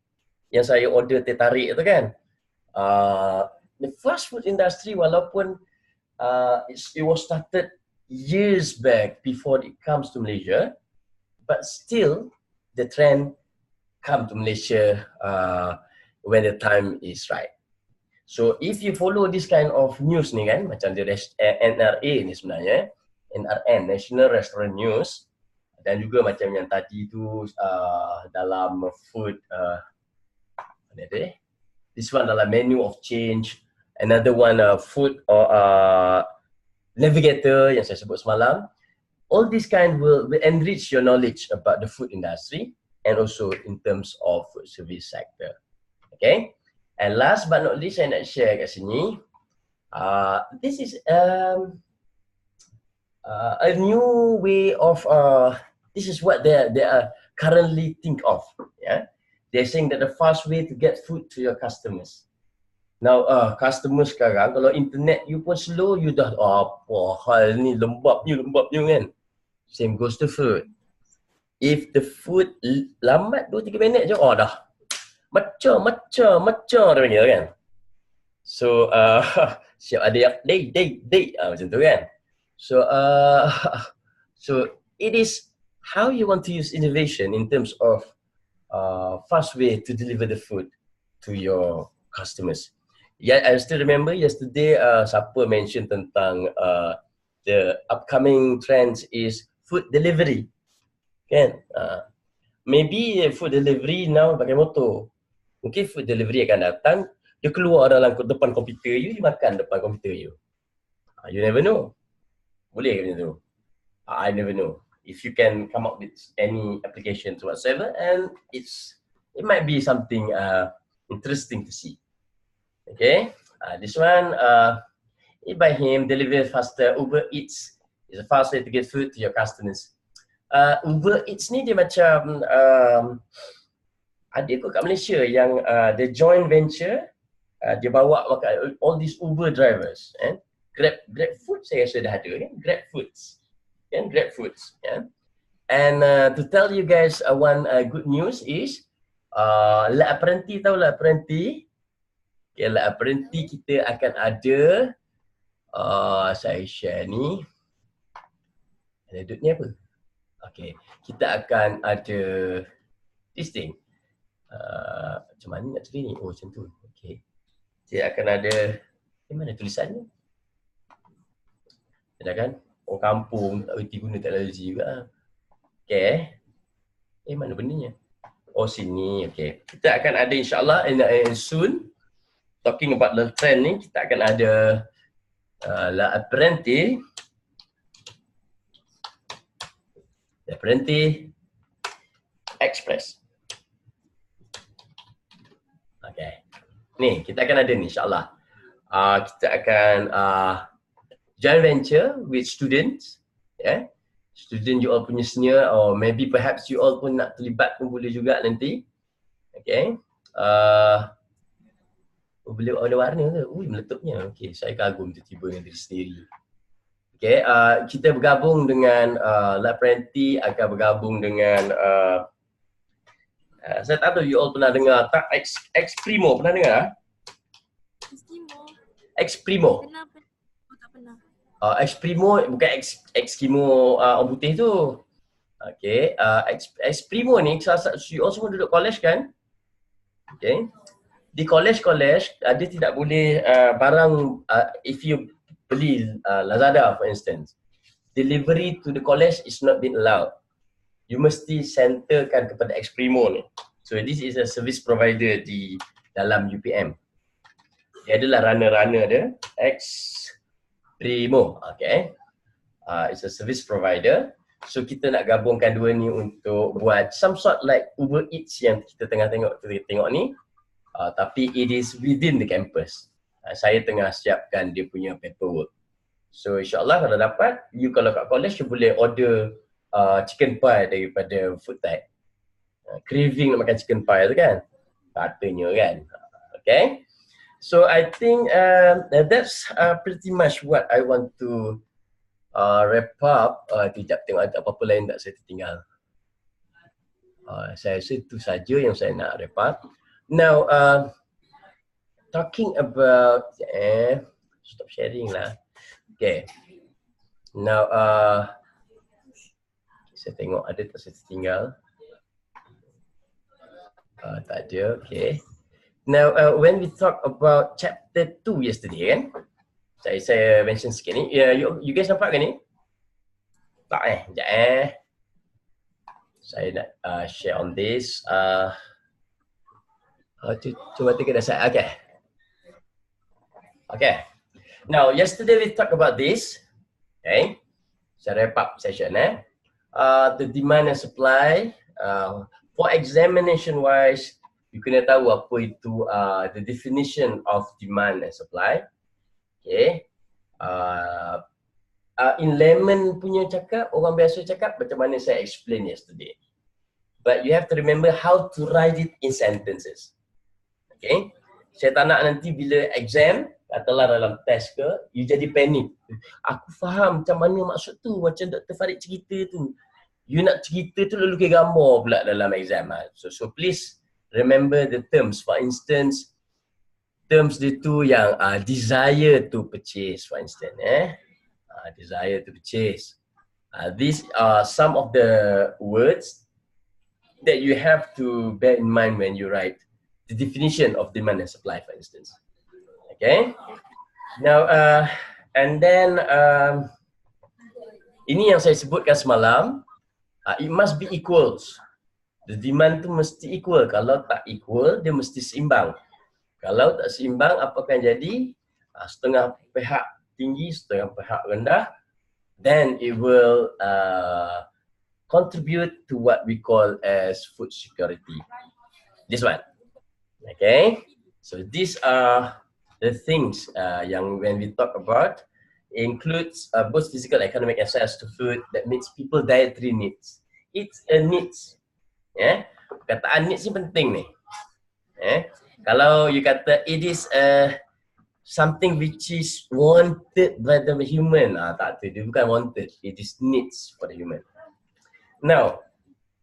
yang saya order teh tarik tu kan. The fast food industry walaupun it was started years back before it comes to Malaysia, but still the trend come to Malaysia when the time is right. So if you follow this kind of news ni kan, macam the NRA ni sebenarnya, NRN, National Restaurant News, dan juga macam yang tadi tu dalam food, this one dalam menu of change, another one food or navigator yang saya sebut semalam. All this kind will enrich your knowledge about the food industry and also in terms of food service sector. Okay, and last but not least saya nak share kat sini, this is a new way of this is what they are currently think of. They're saying that the fast way to get food to your customers. Now customers sekarang kalau internet you pun slow, you dah apa hal ni, lembabnya kan. Same goes to food. If the food lambat 2-3 minit je, dah macam dia panggil kan. So siap ada day macam tu kan. So so it is how you want to use innovation in terms of fast way to deliver the food to your customers. Yeah, I still remember yesterday siapa mention tentang the upcoming trends is food delivery. Kan? Maybe food delivery now pakai motor. Mungkin food delivery akan datang, dia keluar dalam depan komputer you, dia makan depan komputer you. You never know. Boleh ke macam tu? I never know. If you can come up with any applications whatsoever, and it might be something interesting to see. Okay, this one, eat by him, deliver faster. Uber Eats is a fast way to get food to your customers. Uber Eats ni dia macam ada kot kat Malaysia yang the joint venture, dia bawa all these Uber drivers, Grab Food saya rasa dah ada kan, Grab Foods, yeah. And to tell you guys one good news is La Apprenti, tahu La Apprenti? Okay, La Apprenti kita akan ada, saya share ni, anecdote ni apa? Okay, kita akan ada this thing. Macam mana nak tulis ni? Oh, macam tu. Okay, dia akan ada, mana tulisannya? Ada kan? Orang kampung tak berhenti guna teknologi juga. Okay. Mana benarnya? Oh, sini. Okay. Kita akan ada insyaAllah soon. Talking about the trend ni, kita akan ada La Apprenti Express. Okay. Ni, kita akan ada ni insyaAllah. Kita akan joint venture with students, yeah. Student you all punya senior, or maybe perhaps you all pun nak terlibat pun boleh juga nanti. Okay. Boleh warna-warna ke? Ui, meletupnya. Okay, saya kagum tiba-tiba dengan diri sendiri. Okay, kita bergabung dengan La Apprenti, akan bergabung dengan saya tak tahu you all pernah dengar tak, Exprimo, pernah dengar? Exprimo. Exprimo bukan Eskimo orang putih tu. Okay, Exprimo ni you all semua duduk college kan? Okay, di college dia tidak boleh barang, if you beli Lazada for instance, delivery to the college is not being allowed. You mesti centerkan kepada Exprimo ni. So this is a service provider di dalam UPM. Dia adalah runner dia, Exprimo, okay. It's a service provider. So kita nak gabungkan dua ni untuk buat some sort like Uber Eats yang kita tengah tengok ni. Tapi it is within the campus. Saya tengah siapkan dia punya paperwork. So insyaAllah kalau dapat, you kalau kat college you boleh order chicken pie daripada food tech. Craving nak makan chicken pie tu kan? Katanya kan? Okay. So I think that's pretty much what I want to wrap up. Kejap tengok ada apa-apa lain tak saya tertinggal. Saya rasa itu saja yang saya nak wrap up. Now, talking about, stop sharing lah. Okay. Now, saya tengok ada tak saya tertinggal. Tak ada, okay. Now, when we talk about chapter 2 yesterday kan, saya mention sikit ni. You guys nampak ke ni? Tak sekejap saya nak share on this. Cuba tengok dah saya. Okay. Now, yesterday we talked about this. Okay. Saya wrap up session the demand and supply. For examination wise, you kena tahu apa itu the definition of demand and supply. Okay. In layman punya cakap, orang biasa cakap macam mana saya explain yesterday. But you have to remember how to write it in sentences. Okay. Saya tak nak nanti bila exam, katalah dalam test ke, you jadi panik. Aku faham macam mana maksud tu, macam Dr. Farid cerita tu. You nak cerita tu lalu ke gambar pula dalam exam. So please remember the terms. For instance, terms dia tu yang desire to purchase, for instance. Desire to purchase. These are some of the words that you have to bear in mind when you write the definition of demand and supply, for instance. Okay. Now, and then ini yang saya sebutkan semalam. It must be equals. The demand tu mesti equal. Kalau tak equal, dia mesti seimbang. Kalau tak seimbang, apa akan jadi? Setengah pihak tinggi, setengah pihak rendah. Then it will contribute to what we call as food security. This one. Okay. So these are the things yang when we talk about includes both physical and economic access to food that meets people dietary needs. It's a needs. Yeah. Perkataan needs ni penting ni. Kalau you kata it is something which is wanted by the human, tak tu, dia bukan wanted, it is needs for the human. Now,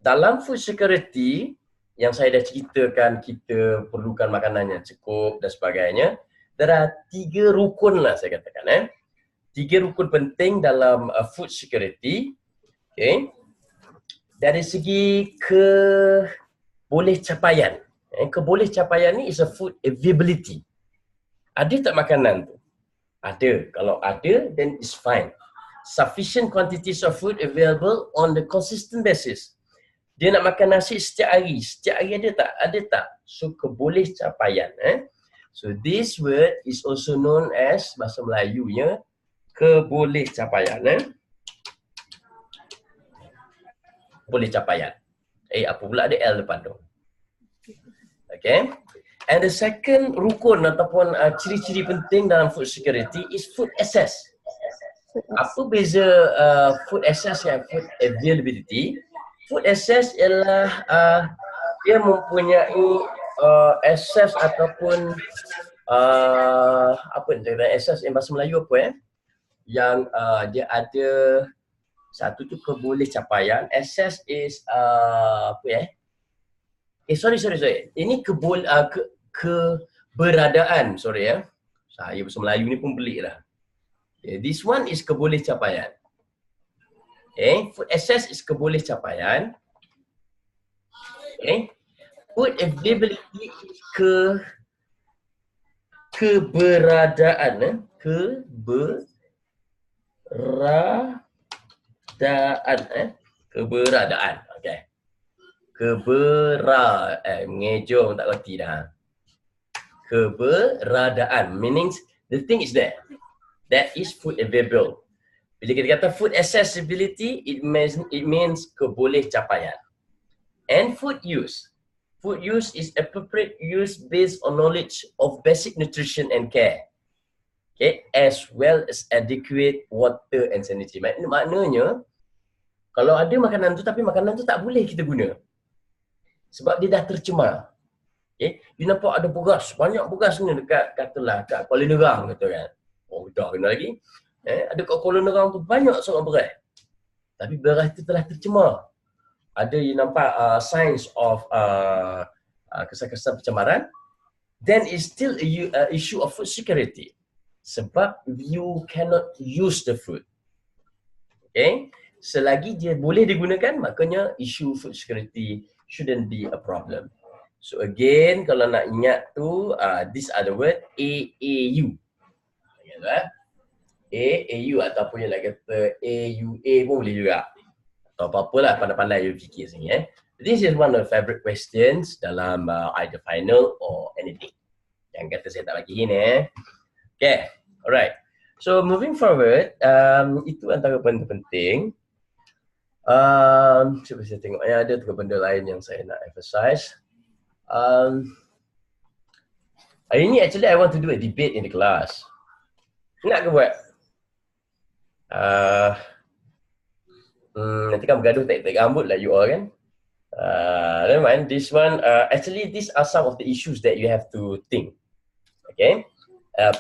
dalam food security yang saya dah ceritakan, kita perlukan makanan yang cukup dan sebagainya, there are 3 rukun lah saya katakan. 3 rukun penting dalam food security. Okay. Dari segi kebolehcapaian. Kebolehcapaian ni is a food availability. Ada tak makanan tu? Ada. Kalau ada, then it's fine. Sufficient quantities of food available on the consistent basis. Dia nak makan nasi setiap hari. Setiap hari ada tak? Ada tak? So, kebolehcapaian. So, this word is also known as, bahasa Melayunya, kebolehcapaian. Kebolehcapaian. Apa pula ada L depan tu? Okay. And the second rukun ataupun ciri-ciri penting dalam food security is food access. Apa beza food access dan food availability? Food access ialah dia mempunyai access ataupun apa ni kata access yang bahasa Melayu apa yang dia ada satu tu kebolehcapaian. Access is apa sorry. Ini keberadaan, sorry Saya bahasa Melayu ni pun pelik lah. Okay, this one is kebolehcapaian. Okay, food access is kebolehcapaian. Okay, food availability is keberadaan. Keberadaan. Okay. Mengejong tak reti dah. Keberadaan meaning the thing is there. That is food available. Bila kita kata food accessibility, it means kebolehcapaian. And food use. Food use is appropriate use based on knowledge of basic nutrition and care. Okay, as well as adequate water and sanitary. Maknanya, kalau ada makanan tu tapi makanan tu tak boleh kita guna. Sebab dia dah tercemar. Okay, you nampak ada beras, banyak beras ni dekat katalah kat Kuala Nerang kata kan. Oh, dah kena lagi. Ada kat Kuala Nerang tu banyak sangat beras. Tapi beras itu telah tercemar. Ada you nampak signs of kesan-kesan pencemaran. Then it's still a issue of food security. Sebab you cannot use the food. Okay? Selagi dia boleh digunakan, makanya issue food security shouldn't be a problem. So again, kalau nak ingat tu, these are the word AAU. AAU ataupun yang nak kata AUA pun boleh juga. Atau apa-apalah, pandai-pandai you fikir sini. This is one of the favorite questions dalam either final or anything. Yang kata saya tak bagi ni. Okay, alright. So moving forward, itu antara benda penting. Cuba saya tengok ada tu benda lain yang saya nak emphasize. Hari ni actually I want to do a debate in the class. Nak ke buat? Nanti kan bergaduh tak rambut lah you all kan. Never mind, this one, actually these are some of the issues that you have to think. Okay.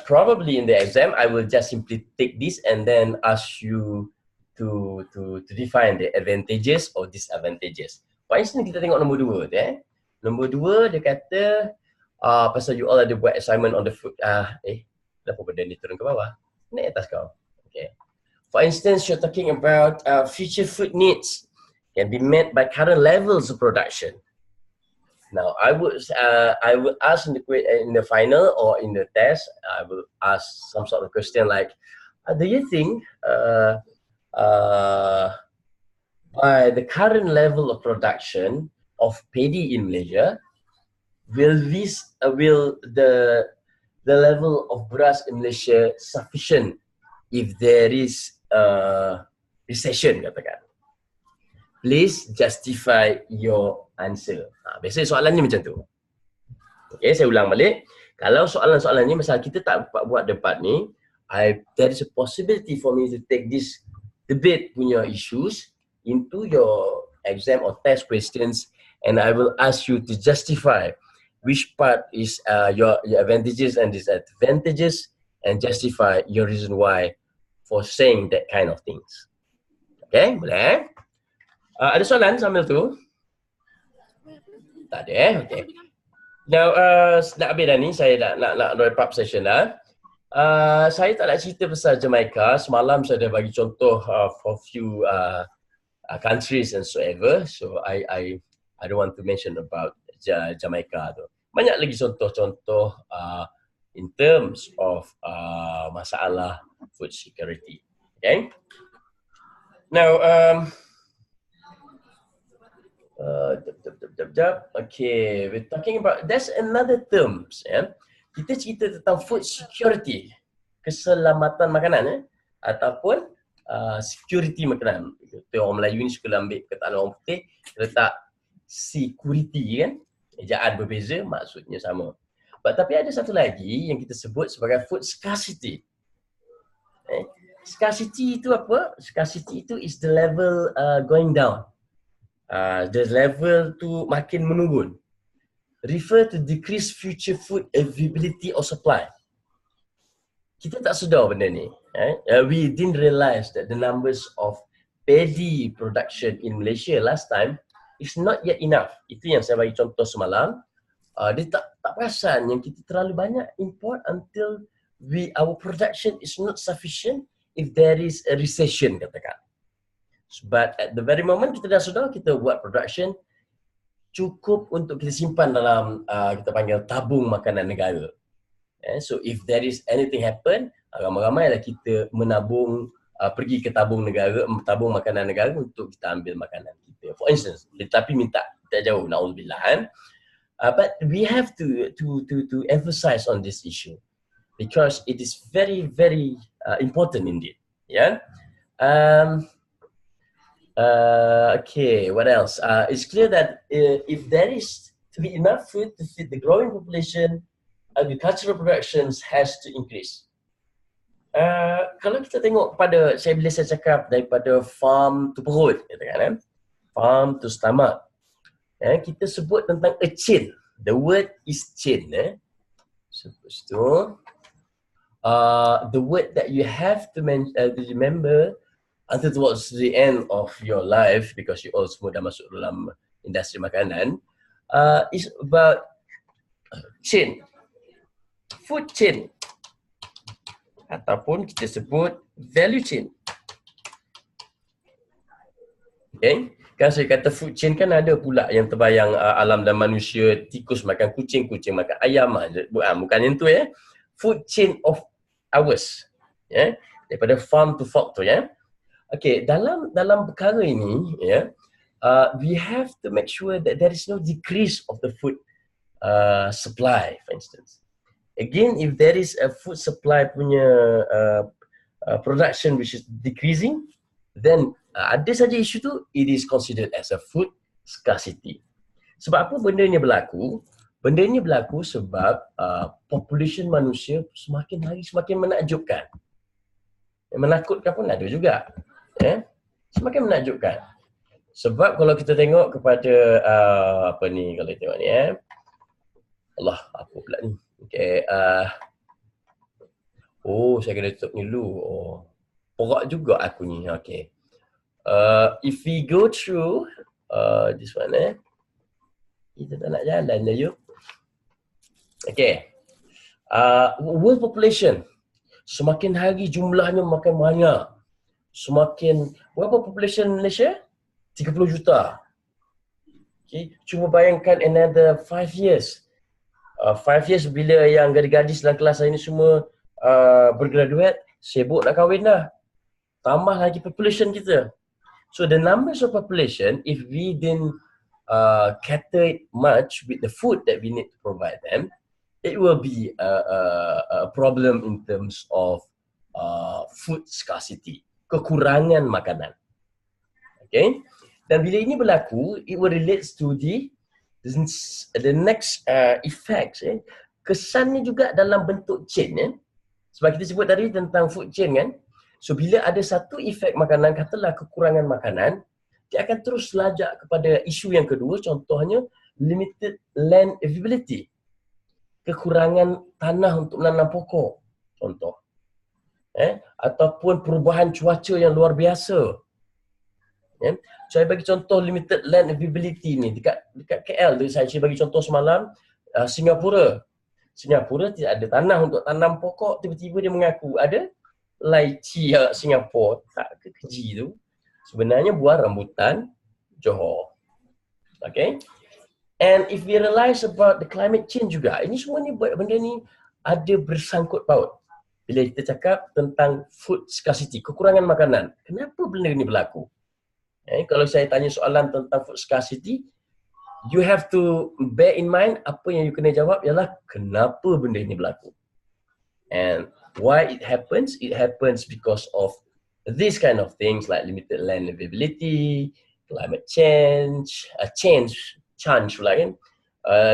Probably in the exam, I will just simply take this and then ask you to define the advantages or disadvantages. For instance, kita tengok nombor 2 tu Nombor 2 dia kata pasal you all ada buat assignment on the food. Kenapa benda ni turun ke bawah? Naik atas kau. Okay. For instance, you're talking about future food needs can be met by current levels of production. Now, I would ask in the final or in the test, I will ask some sort of question like, do you think by the current level of production of paddy in Malaysia, will the level of beras in Malaysia sufficient if there is a recession, katakan? Please justify your answer. Biasanya soalan ni macam tu. Okay, saya ulang balik. Kalau soalan-soalan ni, misal kita tak buat debat ni, there is a possibility for me to take this debate punya issues into your exam or test questions, and I will ask you to justify which part is your advantages and disadvantages, and justify your reason why for saying that kind of things. Okay, boleh? Ada soalan sambil tu? Tak ada Okay. Now, nak habis dah ni, saya nak wrap up session dah. Saya tak nak cerita pasal Jamaica. Semalam saya dah bagi contoh for few countries and so ever. So, I don't want to mention about Jamaica tu. Banyak lagi contoh-contoh in terms of masalah food security. Okay? Now, okay, we're talking about, that's another terms, kita cerita tentang food security, keselamatan makanan, ataupun security makanan. Orang Melayu ni suka ambil perkataan orang putih, letak security kan, ejaan berbeza, maksudnya sama. Tapi ada satu lagi yang kita sebut sebagai food scarcity. Scarcity itu apa? Scarcity itu is the level going down. The level tu makin menurun. Refer to decreased future food availability or supply. Kita tak sedar benda ni. We didn't realize that the numbers of paddy production in Malaysia last time is not yet enough. Itu yang saya bagi contoh semalam. Dia tak perasan yang kita terlalu banyak import until our production is not sufficient if there is a recession, katakan. But at the very moment kita dah sedar, kita buat production cukup untuk kita simpan dalam kita panggil tabung makanan negara. So if there is anything happen, ramai-ramailah kita menabung, pergi ke tabung negara, tabung makanan negara untuk kita ambil makanan kita. For instance, tetapi minta tak jauh, na'udzubillah. But we have to emphasize on this issue because it is very, very important indeed. Yeah. Okay, what else? It's clear that if there is to be enough food to feed the growing population, agricultural productions has to increase. Kalau kita tengok pada, bila saya cakap daripada farm to perut, katakan, farm to stomach, kita sebut tentang a chain. The word is chain. Lepas tu, the word that you have to remember until towards the end of your life, because you all semua dah masuk dalam industri makanan, is about chain, food chain, ataupun kita sebut value chain. Okay, kan saya kata food chain kan ada pula yang terbayang alam dan manusia, tikus makan kucing, kucing makan ayam, bukan yang tu food chain of ours, daripada farm to fork tu Okay, dalam perkara ini, we have to make sure that there is no decrease of the food supply, for instance. Again, if there is a food supply punya production which is decreasing, then ada saja isu tu, it is considered as a food scarcity. Sebab apa benda ni berlaku? Benda ni berlaku sebab population manusia semakin hari semakin menakjubkan. Menakutkan pun ada juga. Semakin menakjubkan. Sebab kalau kita tengok kepada apa ni, kalau kita tengok ni Allah, apa pula ni? Okay, saya kena tutup ni dulu. Porak juga aku ni. Okay. If we go through this one, kita tak nak jalan dah yuk. Okay. World population semakin hari jumlahnya makin banyak. Semakin, berapa population Malaysia? 30 juta. Okay, cuba bayangkan another 5 years. 5 years bila yang gadis-gadis dalam kelas saya ni semua bergraduate, sibuk nak kahwin dah. Tambah lagi population kita. So the numbers of population, if we didn't cater it much with the food that we need to provide them, it will be a problem in terms of food scarcity, kekurangan makanan. Okay, dan bila ini berlaku, it will relates to the next effects. Kesannya juga dalam bentuk chain. Sebab kita sebut tadi tentang food chain kan. So bila ada satu efek makanan, katalah kekurangan makanan, dia akan terus lajak kepada isu yang kedua, contohnya limited land availability. Kekurangan tanah untuk menanam pokok, contoh. Ataupun perubahan cuaca yang luar biasa. Saya bagi contoh limited land availability ni dekat KL tu, saya bagi contoh semalam Singapura tidak ada tanah untuk tanam pokok, tiba-tiba dia mengaku ada lychee Singapura. Tak keji tu sebenarnya buah rambutan Johor. Okay, and if we realize about the climate change juga, ini semua ni benda ni ada bersangkut paut. Bila kita cakap tentang food scarcity, kekurangan makanan, kenapa benda ni berlaku? Kalau saya tanya soalan tentang food scarcity, you have to bear in mind, apa yang you kena jawab ialah kenapa benda ini berlaku. And why it happens? It happens because of these kind of things like limited land availability, climate change,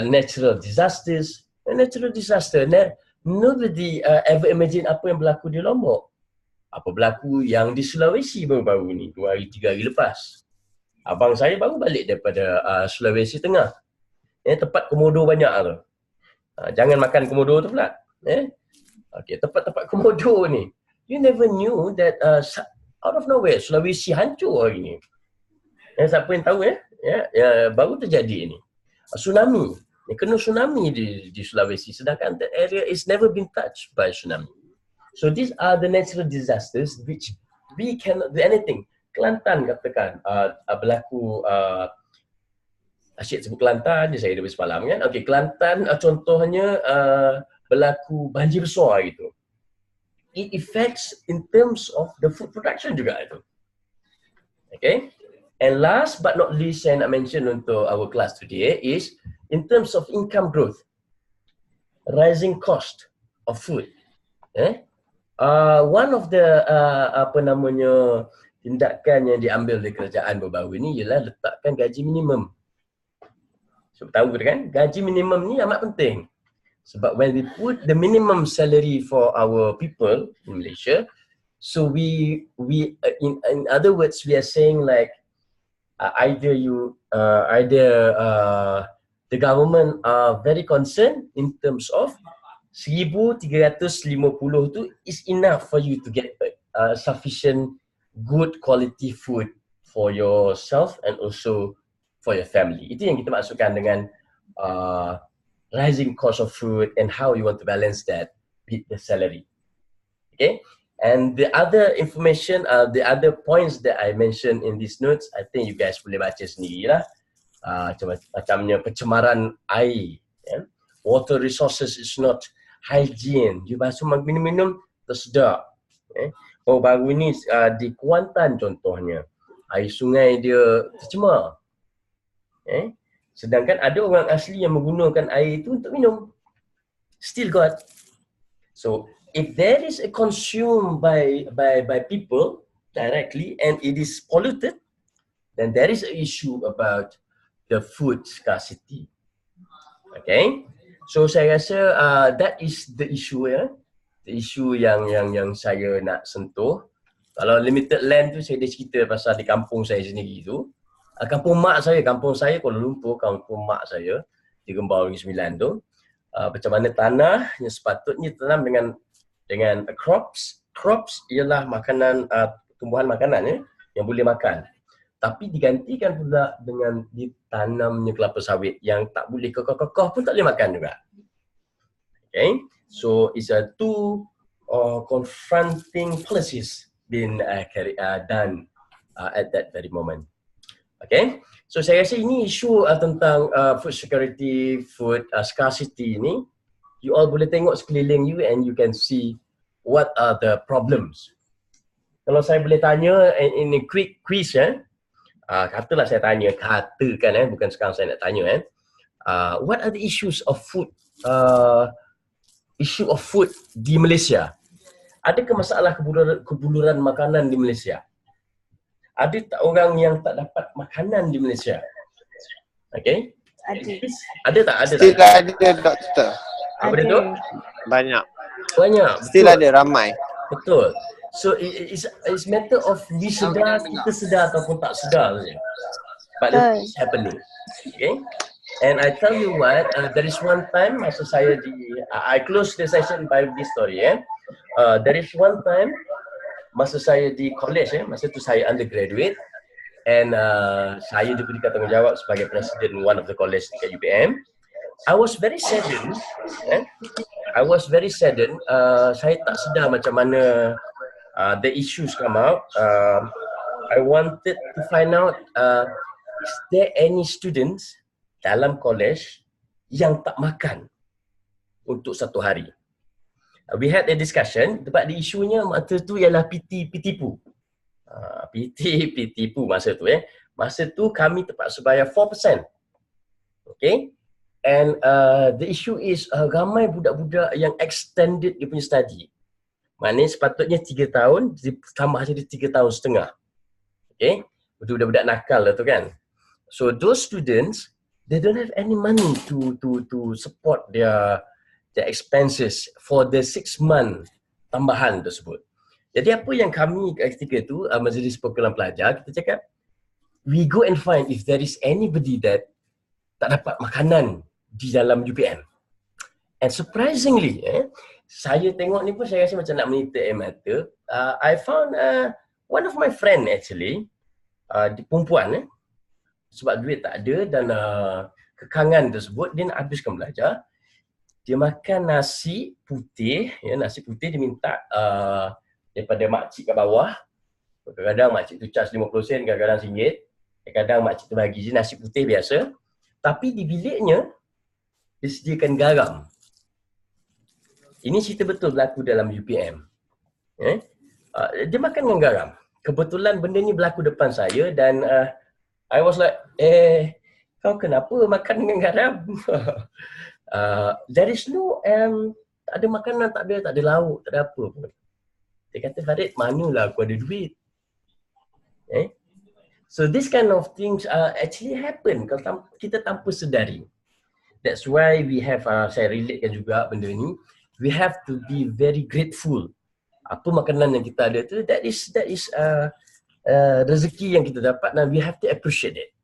natural disasters. Natural disaster, nobody ever imagine apa yang berlaku di Lombok. Apa berlaku yang di Sulawesi baru-baru ni, 2 hari 3 hari lepas. Abang saya baru balik daripada Sulawesi Tengah. Tempat komodo banyak tu. Jangan makan komodo tu pula. Okay, tempat-tempat komodo ni. You never knew that out of nowhere Sulawesi hancur hari ni. Siapa yang tahu baru terjadi ni. Tsunami. Kena tsunami di Sulawesi, sedangkan that area is never been touched by tsunami. So these are the natural disasters which we cannot do anything. Kelantan katakan berlaku, asyik sebut Kelantan je saya dari semalam kan. Okay, Kelantan contohnya berlaku banjir besar gitu. It affects in terms of the food production juga itu. Okay. And last but not least saya nak mention untuk our class today is in terms of income growth, rising cost of food. One of the tindakan yang diambil oleh kerajaan baru-baru ini ialah letakkan gaji minimum. So tahu kan, gaji minimum ni amat penting. Sebab when we put the minimum salary for our people in Malaysia, so we in other words we are saying like either the government are very concerned in terms of 1,350 tu is enough for you to get sufficient good quality food for yourself and also for your family. Itu yang kita maksudkan dengan rising cost of food and how you want to balance that with the salary. Okay, and the other information, the other points that I mentioned in these notes, I think you guys boleh baca sendirilah. Macamnya pencemaran air, water resources is not hygiene. You basuh minum-minum tersedak. Baru ni di Kuantan contohnya, air sungai dia tercemar. Sedangkan ada orang asli yang menggunakan air itu untuk minum. Still got. So if there is a consumed by people directly and it is polluted, then there is an issue about the food scarcity. Okay, so saya rasa that is the issue the issue yang saya nak sentuh. Kalau limited land tu saya dah cerita pasal di kampung saya sendiri tu. Kampung saya Kuala Lumpur, kampung mak saya di Gembau Negeri Sembilan tu. Macam mana tanah yang sepatutnya tanam dengan crops ialah makanan, tumbuhan makanan yang boleh makan. Tapi digantikan pula dengan ditanamnya kelapa sawit yang tak boleh kokoh-kokoh pun tak boleh makan juga. Okay, so it's a two confronting policies being done at that very moment. Okay, So saya rasa ini isu tentang food security, food scarcity ni, you all boleh tengok sekeliling you and you can see what are the problems. Kalau saya boleh tanya in a quick quiz katalah saya tanya, katakan bukan sekarang saya nak tanya what are the issues of food issue of food di Malaysia? Adakah masalah kebuluran makanan di Malaysia? Ada tak orang yang tak dapat makanan di Malaysia? Okay? Ada tak? Ada Still tak? ada doktor. Apa dia tu? Banyak. Banyak. Still betul. ada ramai. Betul. So it's matter of we sedar, kita sedar ataupun tak sedar saja. But it's happening. Okay? And I tell you what, there is one time masa saya I close the session by this story. There is one time masa saya di college, masa tu saya undergraduate, and saya diberikan tanggungjawab sebagai presiden one of the college dekat UPM. I was very saddened. I was very saddened. Saya tak sedar macam mana the issues come out. I wanted to find out is there any students dalam college yang tak makan untuk satu hari. We had a discussion, sebab di isunya masa tu ialah PT-PU. PT-PU masa tu Masa tu kami terpaksa bayar 4%. Okay? And the issue is ramai budak-budak yang extended dia punya study. Maknanya sepatutnya 3 tahun, tambah jadi 3 tahun setengah. Okay? Budak-budak nakal lah tu kan. So those students, they don't have any money to support their expenses for the 6 month tambahan tersebut. Jadi apa yang kami ketika itu Majlis Perkumpulan Pelajar, kita cakap we go and find if there is anybody that tak dapat makanan di dalam UPM. And surprisingly, saya tengok ni pun saya rasa macam nak menita air mata. I found one of my friend actually, perempuan sebab duit tak ada dan kekangan tersebut, dia nak habiskan belajar. Dia makan nasi putih, nasi putih dia minta daripada makcik kat bawah. Kadang-kadang makcik tu charge 50 sen, kadang-kadang RM1. Kadang-kadang makcik tu bagi je nasi putih biasa. Tapi di biliknya, dia sediakan garam. Ini cerita betul berlaku dalam UPM. Dia makan dengan garam. Kebetulan benda ni berlaku depan saya dan I was like, kau kenapa makan dengan garam? There is no, tak ada makanan, tak ada lauk, tak ada apa pun. Dia kata, Farid, manalah aku ada duit. So this kind of things actually happen kalau kita tanpa sedari. That's why we have, saya relatekan juga benda ni, we have to be very grateful. Apa makanan yang kita ada tu, that is rezeki yang kita dapat dan we have to appreciate it.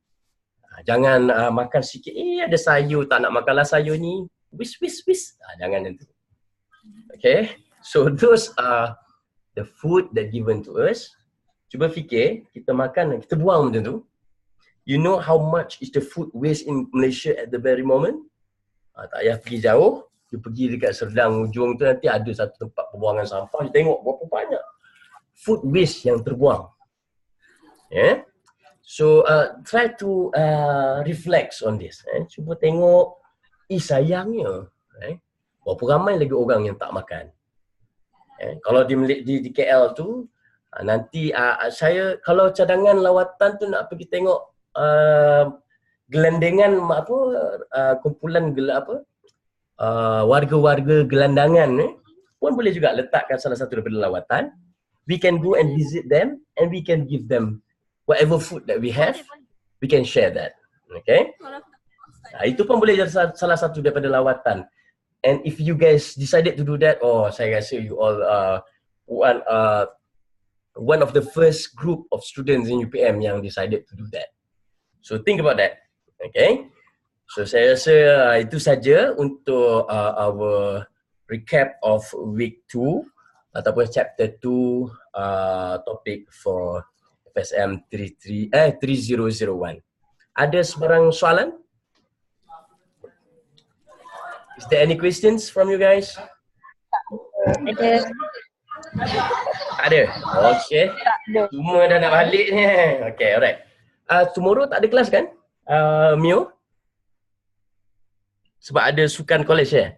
Jangan makan sikit, ada sayur, tak nak makanlah sayur ni, wis. Jangan yang tu. Okay, so those are the food that given to us. Cuba fikir, kita makan dan kita buang macam tu. You know how much is the food waste in Malaysia at the very moment? Tak payah pergi jauh, you pergi dekat Serdang ujung tu nanti ada satu tempat pembuangan sampah, you tengok berapa banyak food waste yang terbuang. So try to reflect on this. Cuba tengok, sayangnya, berapa ramai lagi orang yang tak makan. Kalau di KL tu, nanti saya kalau cadangan lawatan tu nak pergi tengok gelandangan kumpulan warga-warga gelandangan pun boleh juga letakkan salah satu daripada lawatan. We can go and visit them and we can give them whatever food that we have, we can share that. Okay? Itu pun boleh jadi salah satu daripada lawatan. And if you guys decided to do that, saya rasa you all one of the first group of students in UPM yang decided to do that. So think about that. Okay? So saya rasa itu saja untuk our recap of week 2 ataupun chapter 2 topic for FSM 3001. Ada sebarang soalan? Is there any questions from you guys? Ada. Okay. Semua dah nak balik ni. Okay, alright. Tomorrow tak ada kelas kan? Mio? Sebab ada sukan college Ada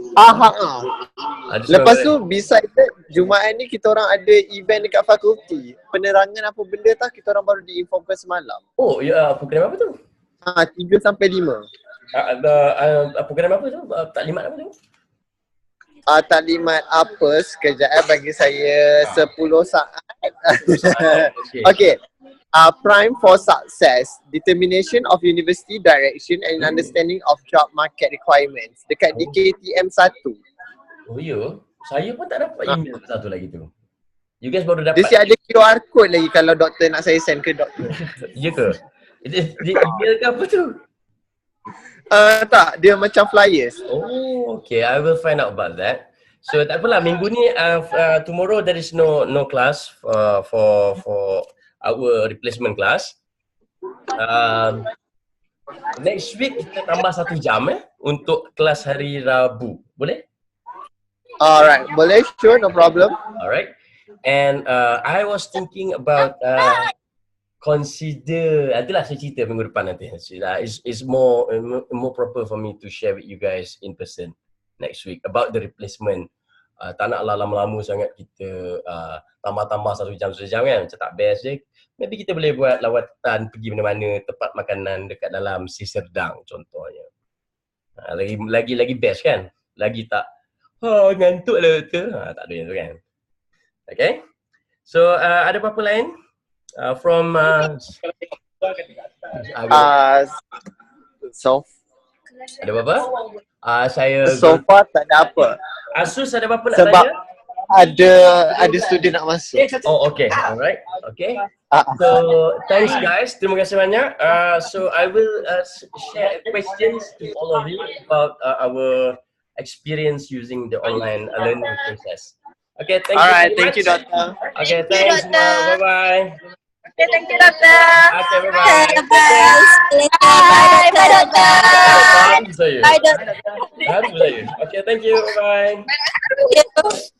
sukan Lepas college. tu beside that, Jumaat ni kita orang ada event dekat fakulti. Penerangan apa benda tau kita orang baru diinformkan semalam. Oh, ya, program apa tu? 3 sampai 5. Program apa tu? Taklimat apa tu? Taklimat apa sekejap bagi saya 10 saat. Okay. Okay. Prime for success, determination of university direction and understanding of job market requirements dekat DKTM 1. Oh ya, saya pun tak dapat email satu lagi tu. You guys baru dapat. Dia siap ada QR code lagi kalau doktor nak saya send ke doktor. Ya ke? Dia email ke apa tu? Tak, dia macam flyers. Oh, okay. I will find out about that. So tak apalah, minggu ni tomorrow there is no class for our replacement class. Next week kita tambah 1 jam untuk kelas hari Rabu. Boleh? Alright, boleh, sure, no problem. Alright. And I was thinking about consider, nantilah saya cerita minggu depan nanti. It's more proper for me to share with you guys in person next week about the replacement. Tak naklah lama-lama sangat kita tambah-tambah 1 jam kan, macam tak best je. Maybe kita boleh buat lawatan pergi mana-mana, tempat makanan dekat dalam Serdang contohnya. Lagi best kan? Lagi tak ngantuk lah tu. Tak ada yang tu kan. Okay. So ada apa-apa lain? From So ada apa-apa? Saya so far tak ada apa. Asus ada apa-apa nak Sebab tanya? ada student nak masuk. Oh, okay. Alright. Okay. So, thanks guys. Terima kasih banyak. So, I will share questions to all of you about our experience using the online learning process. Okay, thank you. Alright, very thank you much. doctor. Okay, Thank you, thanks. doctor. Bye-bye. Okay, thank you, doctor. Okay, bye-bye. Bye, bye, doctor. Harus saya. Bye, doctor. Harus saya. Okay, thank you. Bye-bye. Thank you.